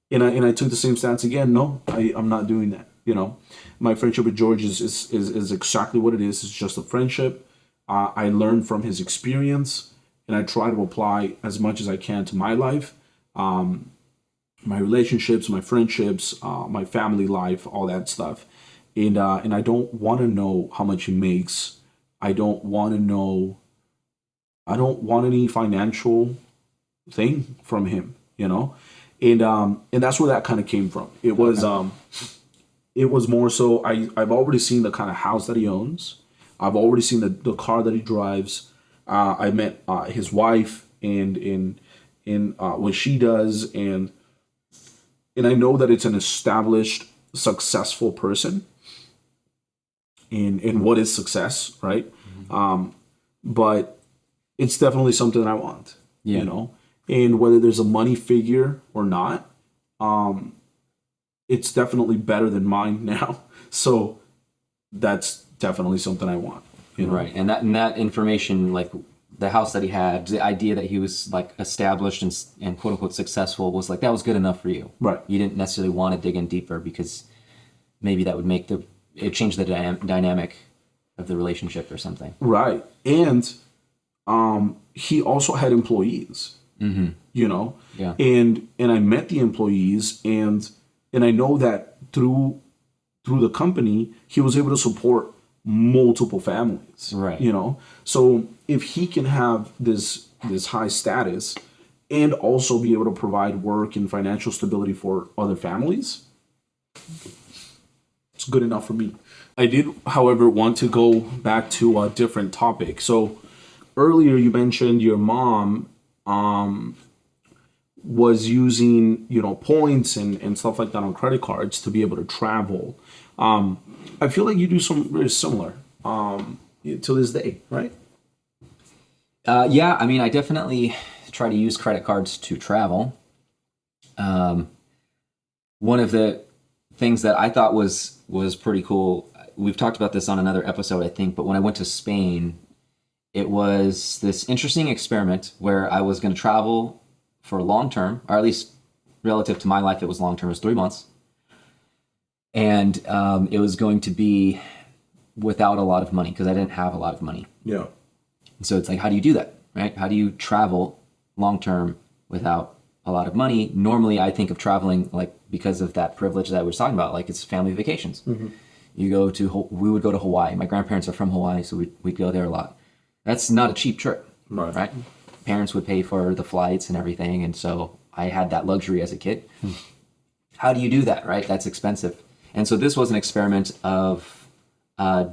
S1: And I took the same stance again. No, I'm not doing that. My friendship with George is exactly what it is. It's just a friendship. I learned from his experience, and I try to apply as much as I can to my life, my relationships, my friendships, my family life, all that stuff. And I don't want to know how much he makes. I don't want to know. I don't want any financial thing from him, and that's where that kind of came from. It was more so I've already seen the kind of house that he owns. I've already seen the car that he drives. I met his wife and in what she does, and I know that it's an established, successful person. In what is success, right? But it's definitely something I want, And whether there's a money figure or not, it's definitely better than mine now. So that's definitely something I want.
S2: Right. And that information, like the house that he had, the idea that he was like established and quote unquote successful was like, that was good enough for you.
S1: Right.
S2: You didn't necessarily want to dig in deeper because maybe that would make it change the dynamic of the relationship or something.
S1: Right. And he also had employees,
S2: Yeah.
S1: and I met the employees, and I know that through the company, he was able to support multiple families.
S2: Right.
S1: So if he can have this high status and also be able to provide work and financial stability for other families, it's good enough for me. I did, however, want to go back to a different topic. So earlier you mentioned your mom was using, points and stuff like that on credit cards to be able to travel. I feel like you do something very similar to this day, right?
S2: Yeah, I mean, I definitely try to use credit cards to travel. One of the things that I thought was pretty cool, we've talked about this on another episode, I think, but when I went to Spain, it was this interesting experiment where I was going to travel for a long term, or at least relative to my life, it was long term, it was 3 months. And it was going to be without a lot of money because I didn't have a lot of money.
S1: Yeah.
S2: So it's like, how do you do that, right? How do you travel long term without a lot of money? Normally, I think of traveling like because of that privilege that I was talking about, like it's family vacations. You go to, we would go to Hawaii. My grandparents are from Hawaii, so we'd go there a lot. That's not a cheap trip, right? Parents would pay for the flights and everything, and so I had that luxury as a kid. How do you do that, right? That's expensive. And so this was an experiment of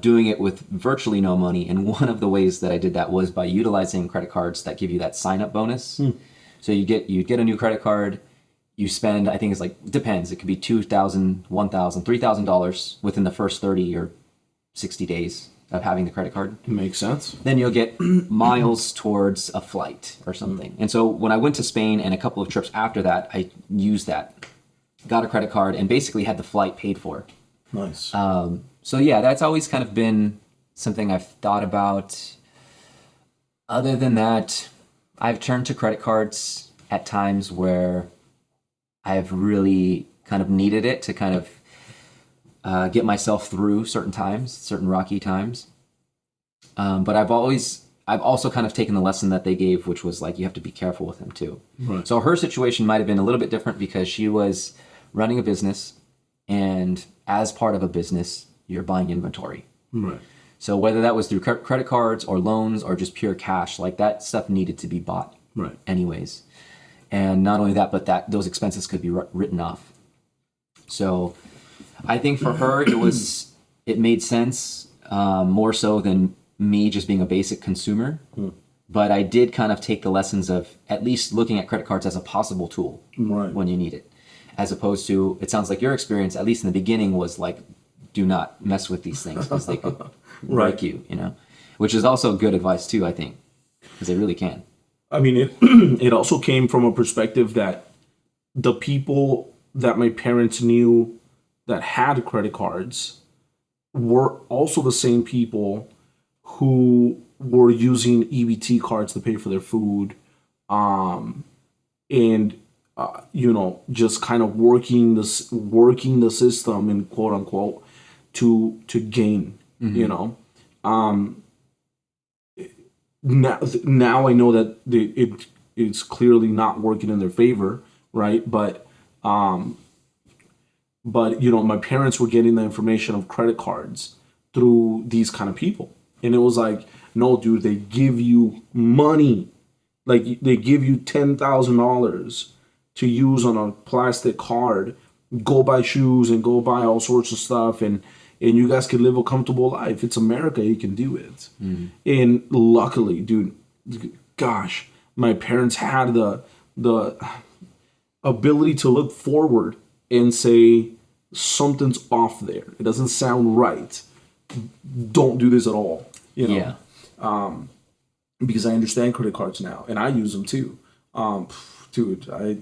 S2: doing it with virtually no money. And one of the ways that I did that was by utilizing credit cards that give you that sign-up bonus. So you get a new credit card, you spend, I think it's like, depends, it could be $2,000, $1,000, $3,000 within the first 30 or 60 days of having the credit card.
S1: Makes sense.
S2: Then you'll get miles towards a flight or something. And so when I went to Spain and a couple of trips after that, I used that, got a credit card, and basically had the flight paid for.
S1: Nice.
S2: So yeah, that's always kind of been something I've thought about. Other than that, I've turned to credit cards at times where I've really kind of needed it to kind of get myself through certain times, certain rocky times. But I've also kind of taken the lesson that they gave, which was like, you have to be careful with them too.
S1: Right.
S2: So her situation might have been a little bit different because she was running a business, and as part of a business, you're buying inventory.
S1: Right.
S2: So whether that was through credit cards or loans or just pure cash, like that stuff needed to be bought
S1: Right.
S2: anyways. And not only that, but that those expenses could be written off. So I think for her, it made sense more so than me just being a basic consumer. But I did kind of take the lessons of at least looking at credit cards as a possible tool when you need it. As opposed to, it sounds like your experience, at least in the beginning, was like, do not mess with these things because they could break you, which is also good advice too, I think, because they really can.
S1: I mean, it also came from a perspective that the people that my parents knew that had credit cards were also the same people who were using EBT cards to pay for their food, and just kind of working the system and quote unquote to gain. Now I know that it's clearly not working in their favor, right? But my parents were getting the information of credit cards through these kind of people, and it was like, no, dude, they give you money, like they give you $10,000 to use on a plastic card, go buy shoes and go buy all sorts of stuff, and you guys can live a comfortable life. It's America, you can do it. And luckily, dude, gosh, my parents had the ability to look forward and say, something's off there. It doesn't sound right. Don't do this at all.
S2: Yeah.
S1: Because I understand credit cards now, and I use them too. Dude, I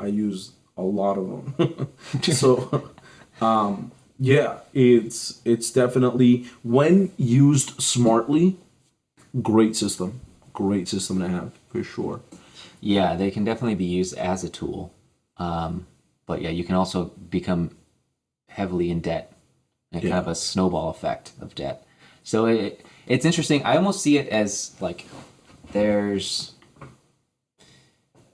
S1: use a lot of them. So, yeah, it's definitely, when used smartly, great system to have for sure.
S2: Yeah, they can definitely be used as a tool. But yeah, you can also become heavily in debt and kind of a snowball effect of debt. So it's interesting. I almost see it as like,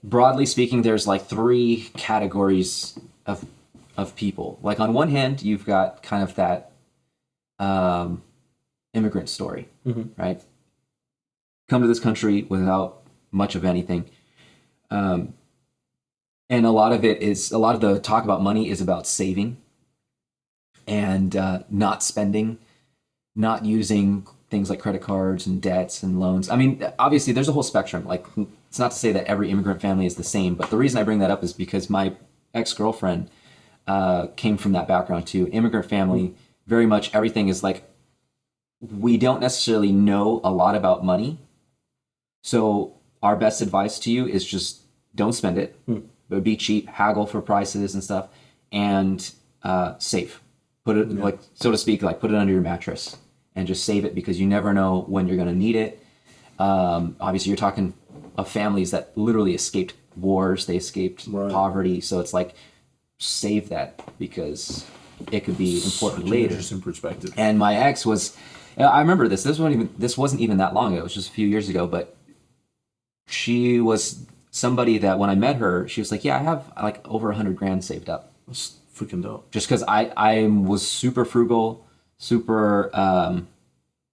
S2: broadly speaking, there's like three categories of people. Like on one hand, you've got kind of that immigrant story, right? Come to this country without much of anything. And a lot of the talk about money is about saving and not spending, not using things like credit cards and debts and loans. I mean, obviously there's a whole spectrum. Like, it's not to say that every immigrant family is the same, but the reason I bring that up is because my ex-girlfriend came from that background too. Immigrant family, very much everything is like, we don't necessarily know a lot about money. So our best advice to you is just don't spend it, but be cheap, haggle for prices and stuff, and save. Put it, like, so to speak, like put it under your mattress and just save it, because you never know when you're going to need it. Obviously, you're talking of families that literally escaped wars, they escaped
S1: Right.
S2: poverty. So it's like, save that because it could be important
S1: Such an
S2: later.
S1: interesting perspective.
S2: And my ex was, I remember this. This wasn't even that long ago. It was just a few years ago. But she was somebody that when I met her, she was like, "Yeah, I have like over 100 grand saved up."
S1: That's freaking dope.
S2: Just because I was super frugal, super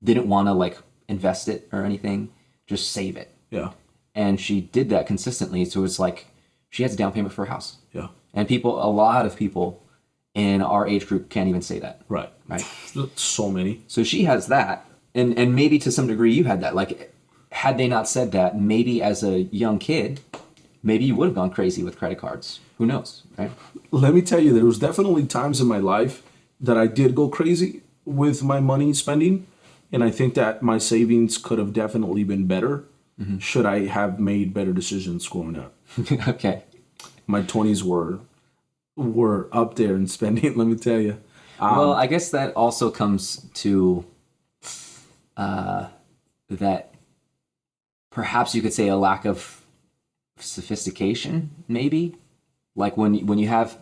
S2: didn't want to like invest it or anything, just save it.
S1: Yeah.
S2: And she did that consistently. So it's like she has a down payment for a house.
S1: Yeah.
S2: And people, a lot of people in our age group can't even say that.
S1: Right.
S2: Right.
S1: So many.
S2: So she has that. And maybe to some degree you had that. Like, had they not said that, maybe as a young kid, maybe you would have gone crazy with credit cards. Who knows, right?
S1: Let me tell you, there was definitely times in my life that I did go crazy with my money spending. And I think that my savings could have definitely been better should I have made better decisions growing up.
S2: Okay.
S1: My 20s were up there in spending, let me tell you.
S2: Well, I guess that also comes to that perhaps you could say a lack of sophistication, maybe. Like when you have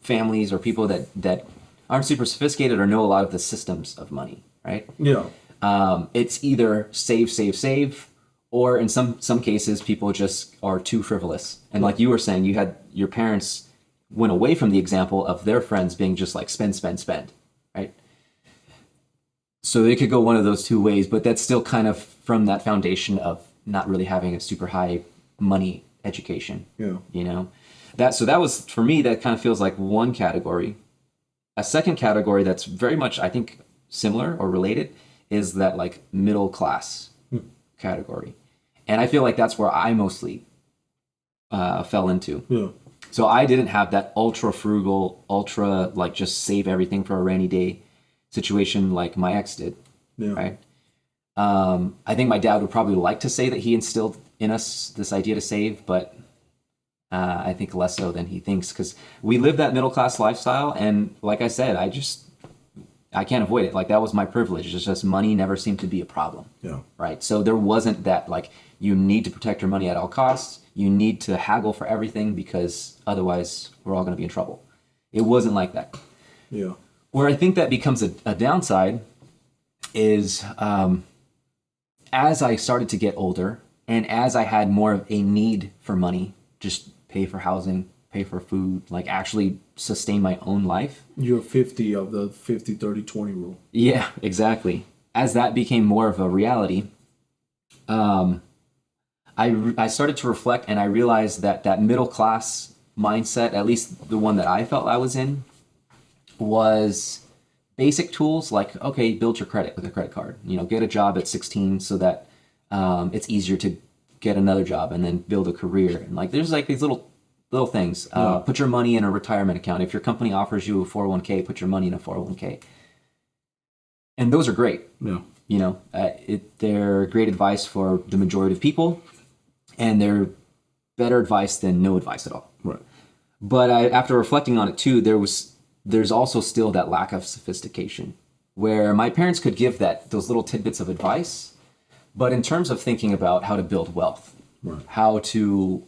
S2: families or people that aren't super sophisticated or know a lot of the systems of money, right?
S1: Yeah.
S2: It's either save, or in some cases, people just are too frivolous. And like you were saying, you had your parents went away from the example of their friends being just like spend, right? So they could go one of those two ways, but that's still kind of from that foundation of not really having a super high money education.
S1: Yeah.
S2: You know, that was for me, that kind of feels like one category. A second category that's very much, I think, similar or related is that like middle class category. And I feel like that's where I mostly fell into.
S1: Yeah.
S2: So I didn't have that ultra frugal, ultra like just save everything for a rainy day situation like my ex did,
S1: Yeah.
S2: right? I think my dad would probably like to say that he instilled in us this idea to save, but I think less so than he thinks, because we live that middle class lifestyle, and like I said, I can't avoid it. Like that was my privilege. It's just money never seemed to be a problem.
S1: Yeah.
S2: Right. So there wasn't that like you need to protect your money at all costs. You need to haggle for everything because otherwise we're all going to be in trouble. It wasn't like that.
S1: Yeah.
S2: Where I think that becomes a downside is as I started to get older and as I had more of a need for money, just pay for housing, pay for food, like actually sustain my own life.
S1: You're 50 of the 50, 30, 20 rule.
S2: Yeah, exactly. As that became more of a reality, I started to reflect, and I realized that middle class mindset, at least the one that I felt I was in, was basic tools like, okay, build your credit with a credit card. You know, get a job at 16 so that it's easier to get another job and then build a career. And like, there's like these little things. Put your money in a retirement account. If your company offers you a 401k, put your money in a 401k. And those are great.
S1: Yeah.
S2: You know, they're great advice for the majority of people, and they're better advice than no advice at all.
S1: Right.
S2: But after reflecting on it too, there's also still that lack of sophistication where my parents could give those little tidbits of advice, but in terms of thinking about how to build wealth,
S1: Right.
S2: how to,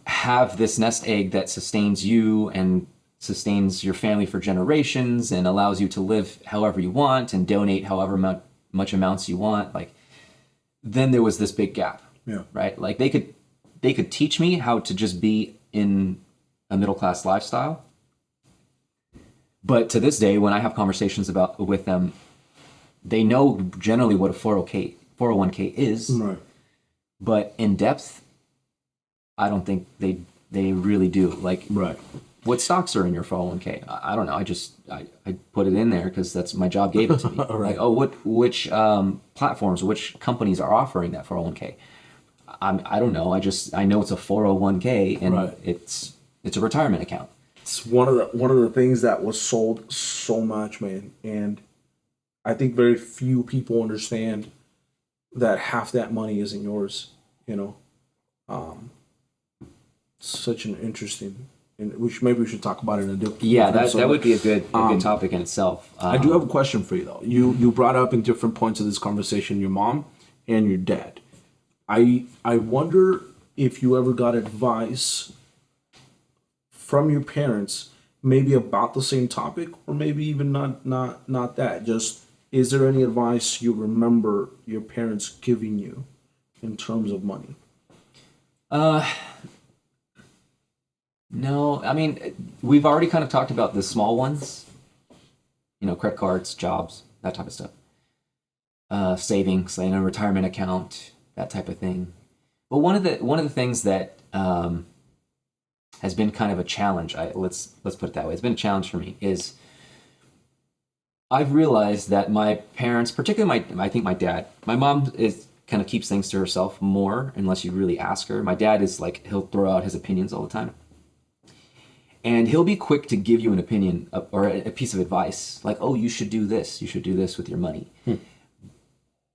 S2: have this nest egg that sustains you and sustains your family for generations and allows you to live however you want and donate however much amounts you want, like, then there was this big gap.
S1: Yeah.
S2: Right? Like they could teach me how to just be in a middle class lifestyle. But to this day, when I have conversations with them, they know generally what a 401k is,
S1: Right.
S2: but in depth, I don't think they really do. Like,
S1: Right.
S2: what stocks are in your 401k? I don't know. I put it in there because that's my job gave it to me.
S1: Right.
S2: Like, which platforms, which companies are offering that 401k? I don't know. I know it's a 401k and
S1: Right.
S2: it's a retirement account.
S1: It's one of the things that was sold so much, man, and I think very few people understand that half that money isn't yours. You know, such an interesting, and maybe we should talk about it in a different.
S2: Yeah, that
S1: episode.
S2: would be a good topic in itself.
S1: I do have a question for you though. You brought up in different points of this conversation your mom and your dad. I wonder if you ever got advice from your parents, maybe about the same topic, or maybe even not that. Just, is there any advice you remember your parents giving you in terms of money?
S2: No, I mean, we've already kind of talked about the small ones, credit cards, jobs, that type of stuff. Savings, like a retirement account, that type of thing. But one of the things that has been kind of a challenge, let's put it that way, it's been a challenge for me, is I've realized that my parents, particularly I think my dad, my mom is kind of keeps things to herself more unless you really ask her. My dad is like, he'll throw out his opinions all the time. And he'll be quick to give you an opinion or a piece of advice, like, oh, you should do this. You should do this with your money.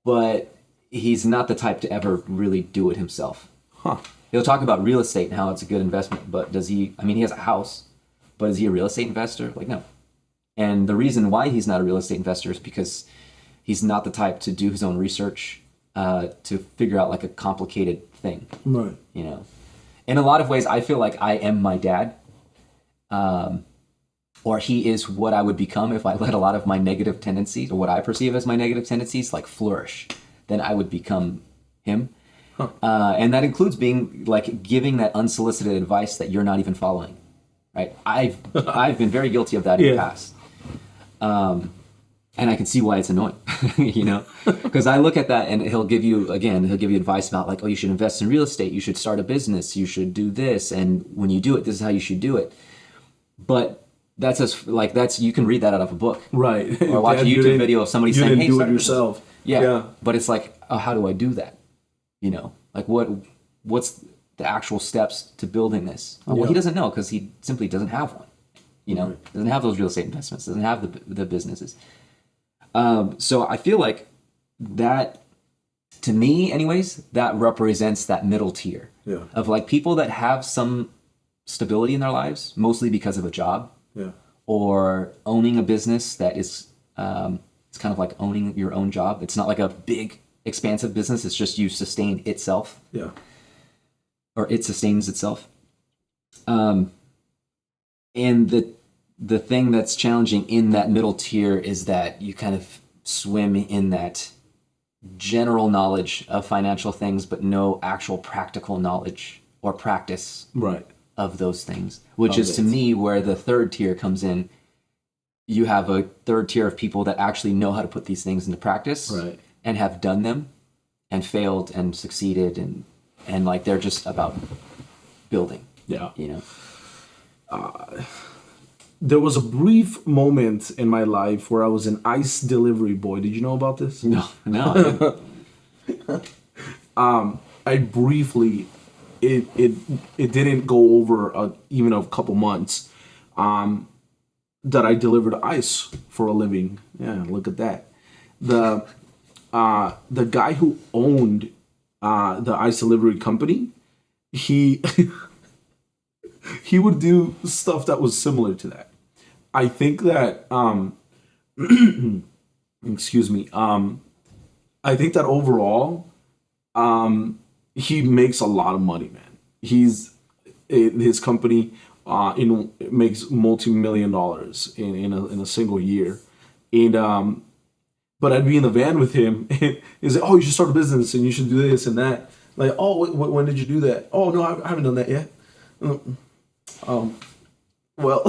S2: But he's not the type to ever really do it himself.
S1: Huh.
S2: He'll talk about real estate and how it's a good investment, but he has a house, but is he a real estate investor? Like, no. And the reason why he's not a real estate investor is because he's not the type to do his own research to figure out like a complicated thing.
S1: Right.
S2: In a lot of ways, I feel like I am my dad. Or he is what I would become if I let a lot of my negative tendencies, or what I perceive as my negative tendencies, like flourish. Then I would become him. Huh. And that includes being like giving that unsolicited advice that you're not even following. Right? I've been very guilty of that in the past. And I can see why it's annoying, because I look at that and he'll give you advice about like, oh, you should invest in real estate. You should start a business. You should do this. And when you do it, this is how you should do it. But you can read that out of a book.
S1: Right.
S2: Or watch a YouTube video of somebody saying, hey,
S1: do it yourself.
S2: Yeah. But it's like, oh, how do I do that? Like what's the actual steps to building this? Oh, well, he doesn't know because he simply doesn't have one. Doesn't have those real estate investments, doesn't have the businesses. So I feel like that, to me anyways, that represents that middle tier of like people that have some stability in their lives, mostly because of a job or owning a business that is, it's kind of like owning your own job. It's not like a big expansive business. It's just you sustain itself. Yeah. Or it sustains itself. And the thing that's challenging in that middle tier is that you kind of swim in that general knowledge of financial things, but no actual practical knowledge or practice of those things, which is to me where the third tier comes in. You have a third tier of people that actually know how to put these things into practice and have done them and failed and succeeded and like they're just about building. Yeah.
S1: There was a brief moment in my life where I was an ice delivery boy. Did you know about this?
S2: No. I
S1: I briefly, it didn't go over even a couple months, that I delivered ice for a living. Yeah, look at that. The guy who owned the ice delivery company, he he would do stuff that was similar to that. I think that excuse me. I think that overall, he makes a lot of money, man. His company makes multi-million dollars in a single year, and but I'd be in the van with him, and he's like, "Oh, you should start a business, and you should do this and that." Like, "Oh, when did you do that?" "Oh, no, I haven't done that yet." Well,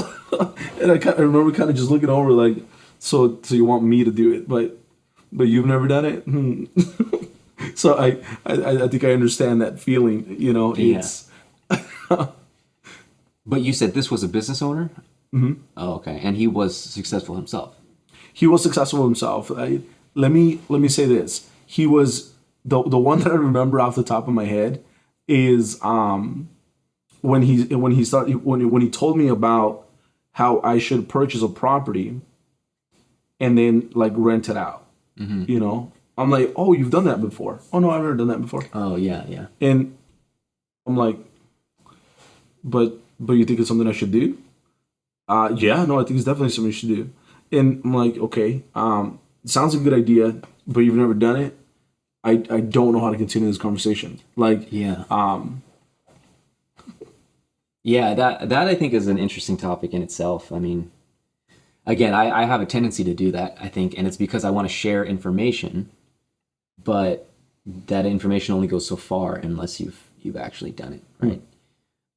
S1: and I remember kind of just looking over like, so you want me to do it, but you've never done it. So I think I understand that feeling. It's.
S2: But you said this was a business owner? Mm-hmm. Oh, okay. And he was successful himself.
S1: He was successful himself. Let me say this. He was the one that I remember off the top of my head is when he told me about how I should purchase a property and then like rent it out. Mm-hmm. I'm like, "Oh, you've done that before." "Oh, no, I've never done that before."
S2: Oh, yeah.
S1: And I'm like, but you think it's something I should do? Yeah, no, I think it's definitely something you should do. And I'm like, okay, sounds like a good idea, but you've never done it. I don't know how to continue this conversation. Like,
S2: Yeah. Yeah, that I think is an interesting topic in itself. I mean, again, I have a tendency to do that, I think, and it's because I want to share information, but that information only goes so far unless you've actually done it, right?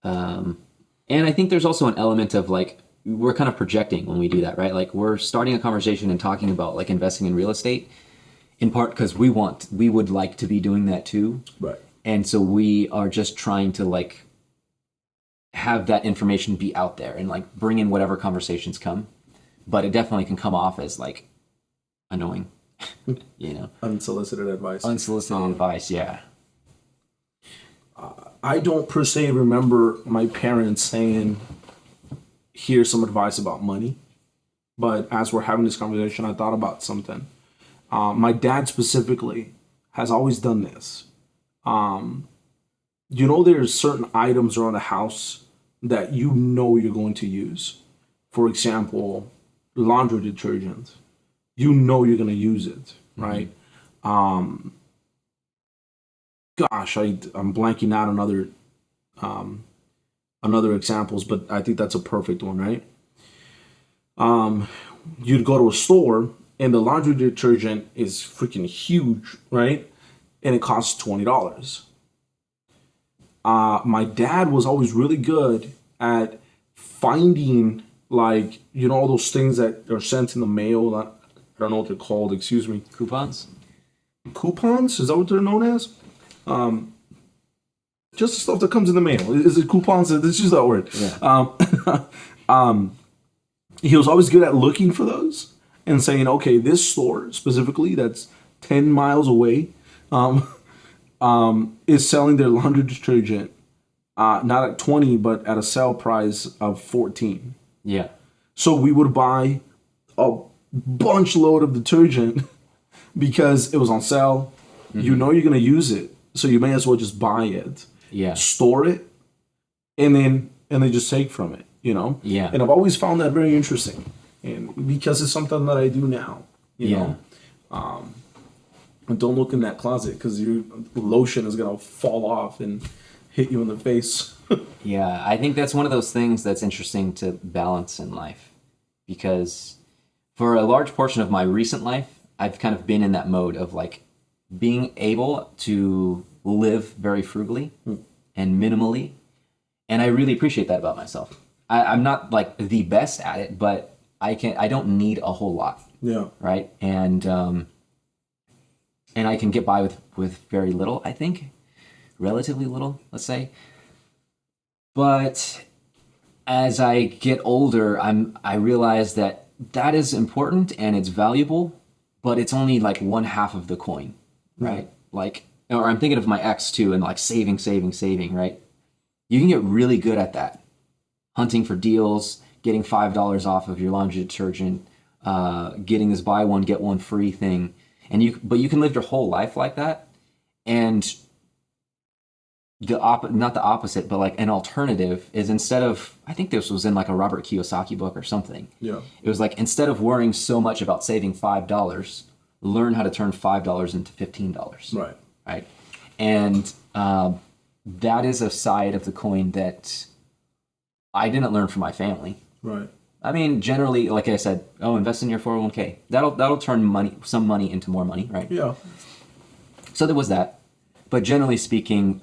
S2: And I think there's also an element of like we're kind of projecting when we do that, right? Like we're starting a conversation and talking about like investing in real estate, in part because we would like to be doing that too,
S1: right.
S2: and so we are just trying to like have that information be out there and like bring in whatever conversations come, but it definitely can come off as like annoying, you know,
S1: Unsolicited advice.
S2: unsolicited advice. Yeah.
S1: I don't per se remember my parents saying, here's some advice about money. But as we're having this conversation, I thought about something. My dad specifically has always done this. There's certain items around the house that you're going to use. For example, laundry detergent. You're going to use it, right? I'm blanking out on other examples, but I think that's a perfect one, right? You'd go to a store and the laundry detergent is freaking huge, right? And it costs $20. My dad was always really good at finding all those things that are sent in the mail. I don't know what they're called. Excuse me.
S2: Coupons.
S1: Coupons? Is that what they're known as? Just the stuff that comes in the mail. Is it coupons? Let's use that word.
S2: Yeah.
S1: He was always good at looking for those and saying, okay, this store specifically that's 10 miles away is selling their laundry detergent not at 20, but at a sale price of 14.
S2: Yeah.
S1: So we would buy a bunch load of detergent because it was on sale. Mm-hmm. You're going to use it, so you may as well just buy it.
S2: Yeah.
S1: Store it, and then just take from it.
S2: Yeah.
S1: And I've always found that very interesting, and because it's something that I do now. You know. And don't look in that closet because your lotion is gonna fall off and hit you in the face.
S2: Yeah, I think that's one of those things that's interesting to balance in life, because for a large portion of my recent life, I've kind of been in that mode of like being able to live very frugally and minimally, and I really appreciate that about myself. I'm not like the best at it, but I don't need a whole lot.
S1: Yeah.
S2: Right. And I can get by with very little, I think, relatively little, let's say. But as I get older, I realize that is important and it's valuable, but it's only like one half of the coin, right? Like, or I'm thinking of my ex too, and like saving, right? You can get really good at that, hunting for deals, getting $5 off of your laundry detergent, getting this buy one get one free thing. But you can live your whole life like that, and not the opposite, but like an alternative is, instead of, I think this was in like a Robert Kiyosaki book or something.
S1: Yeah.
S2: It was like, instead of worrying so much about saving $5, learn how to turn $5 into $15.
S1: Right.
S2: Right. And that is a side of the coin that I didn't learn from my family.
S1: Right.
S2: I mean, generally, like I said, invest in your 401k. That'll turn some money into more money, right?
S1: Yeah.
S2: So there was that. But generally speaking,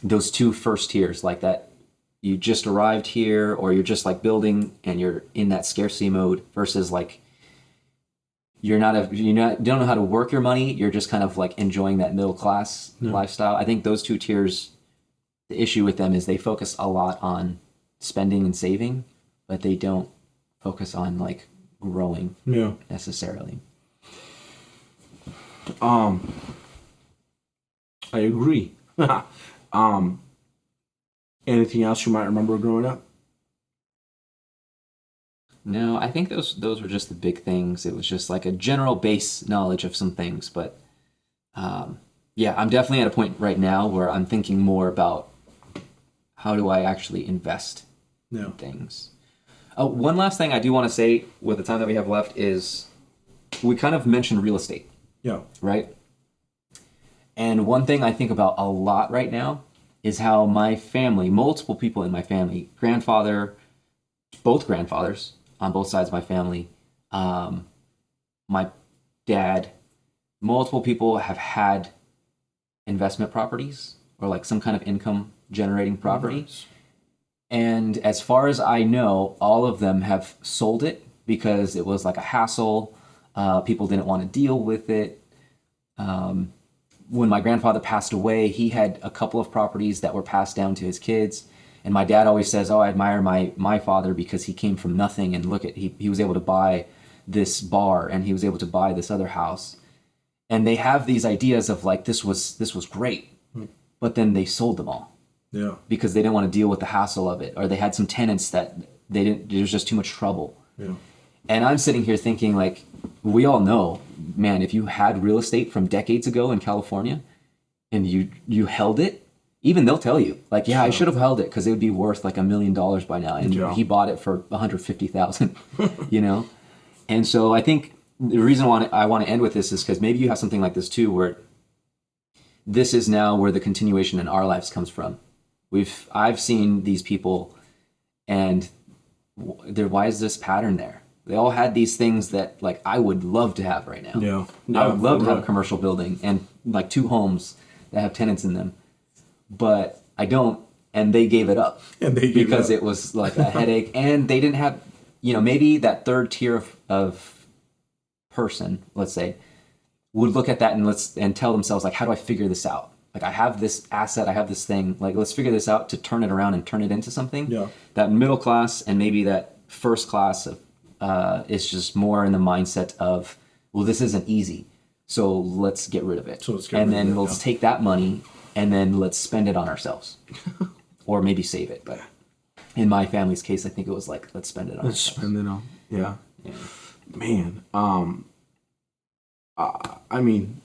S2: those two first tiers, like that, you just arrived here, or you're just like building and you're in that scarcity mode, versus like you don't know how to work your money. You're just kind of like enjoying that middle class lifestyle. I think those two tiers, the issue with them is they focus a lot on spending and saving, but they don't focus on like growing necessarily.
S1: I agree. Anything else you might remember growing up?
S2: No, I think those were just the big things. It was just like a general base knowledge of some things, but yeah, I'm definitely at a point right now where I'm thinking more about how do I actually invest in things. One last thing I do want to say with the time that we have left is we kind of mentioned real estate.
S1: Yeah.
S2: Right? And one thing I think about a lot right now is how my family, multiple people in my family, both grandfathers on both sides of my family, my dad, multiple people have had investment properties or like some kind of income generating property.
S1: Nice.
S2: And as far as I know, all of them have sold it because it was like a hassle. People didn't want to deal with it. When my grandfather passed away, he had a couple of properties that were passed down to his kids. And my dad always says, "Oh, I admire my father because he came from nothing, and look at he was able to buy this bar and he was able to buy this other house." And they have these ideas of like this was great, but then they sold them all
S1: Yeah.
S2: because they didn't want to deal with the hassle of it, or they had some tenants that they didn't. There was just too much trouble.
S1: Yeah.
S2: And I'm sitting here thinking, like, we all know, man, if you had real estate from decades ago in California and you held it, even they'll tell you, like, yeah, I should have held it because it would be worth like $1 million by now. And
S1: Yeah.
S2: he bought it for 150,000, you know? And so I think the reason I want to end with this is because maybe you have something like this too, where this is now where the continuation in our lives comes from. I've seen these people, and why is this pattern there? They all had these things that like I would love to have right now.
S1: Yeah.
S2: I would love to have a
S1: Right.
S2: commercial building and like 2 homes that have tenants in them, but I don't. And they gave it up
S1: And they gave
S2: because
S1: it up.
S2: it was like a headache, and they didn't have, maybe that third tier of person, let's say, would look at that and tell themselves like, how do I figure this out? Like I have this asset, I have this thing, like let's figure this out to turn it around and turn it into something.
S1: Yeah.
S2: That middle class and maybe that first class of is just more in the mindset of, well, this isn't easy, so let's get rid of it.
S1: So let's get
S2: and
S1: rid of
S2: then
S1: it,
S2: let's
S1: yeah.
S2: take that money and then let's spend it on ourselves, or maybe save it. But in my family's case, I think it was like, let's spend it on
S1: Let's
S2: ourselves.
S1: spend it on. Yeah.
S2: Yeah.
S1: Man. I mean,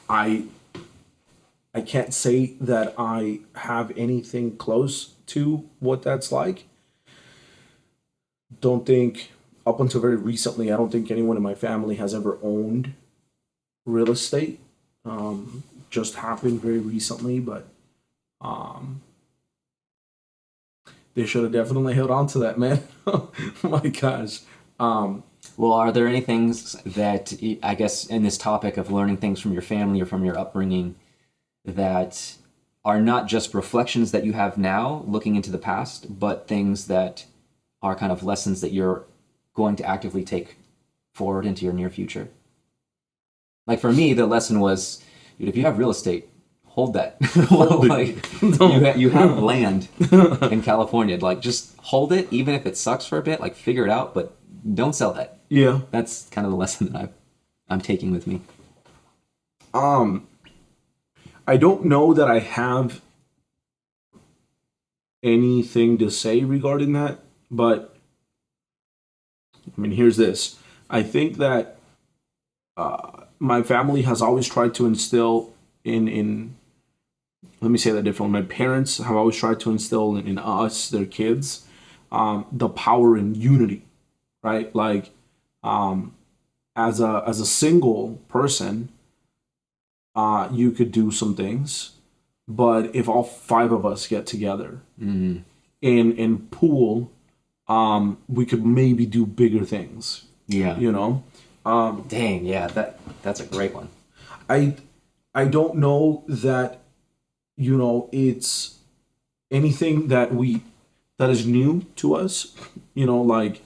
S1: I can't say that I have anything close to what that's like. Don't think up until very recently, I don't think anyone in my family has ever owned real estate. Just happened very recently, but they should have definitely held on to that, man. Oh my gosh.
S2: Well, are there any things that, I guess, in this topic of learning things from your family or from your upbringing, that are not just reflections that you have now looking into the past, but things that are kind of lessons that you're going to actively take forward into your near future? Like for me, the lesson was, dude, if you have real estate, hold that. Like you have land in California, like just hold it, even if it sucks for a bit. Like figure it out, but don't sell that.
S1: Yeah.
S2: That's kind of the lesson that I'm taking with me.
S1: I don't know that I have anything to say regarding that, but I mean, here's this. I think that my family has always tried to instill in let me say that differently. My parents have always tried to instill in us, their kids, the power in unity, right? Like, as a single person, you could do some things, but if all 5 of us get together and pool, we could maybe do bigger things.
S2: Yeah.
S1: You know,
S2: Dang. Yeah. That's a great one.
S1: I don't know that, it's anything that is new to us. Like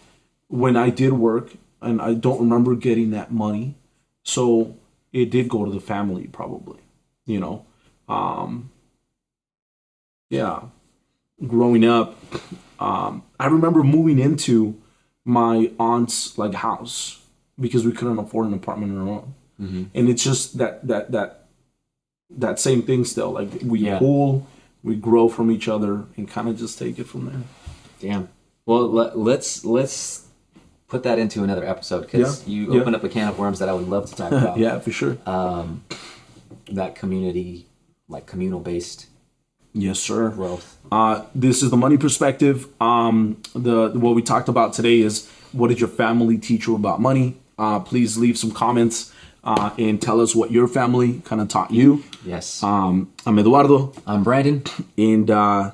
S1: when I did work, and I don't remember getting that money, so it did go to the family probably. Yeah. Growing up, I remember moving into my aunt's like house because we couldn't afford an apartment on our own. And it's just that same thing still. Like we pool, we grow from each other, and kind of just take it from there.
S2: Damn. Well, let's put that into another episode, because you open up a can of worms that I would love to talk about.
S1: Yeah, for sure.
S2: That community, like communal based
S1: Yes, sir.
S2: growth.
S1: This is the money perspective. What we talked about today is, what did your family teach you about money? Please leave some comments and tell us what your family kind of taught you.
S2: Yes.
S1: I'm Eduardo,
S2: I'm Brandon.
S1: and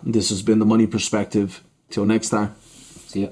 S1: this has been The Money Perspective. Till next time.
S2: See ya.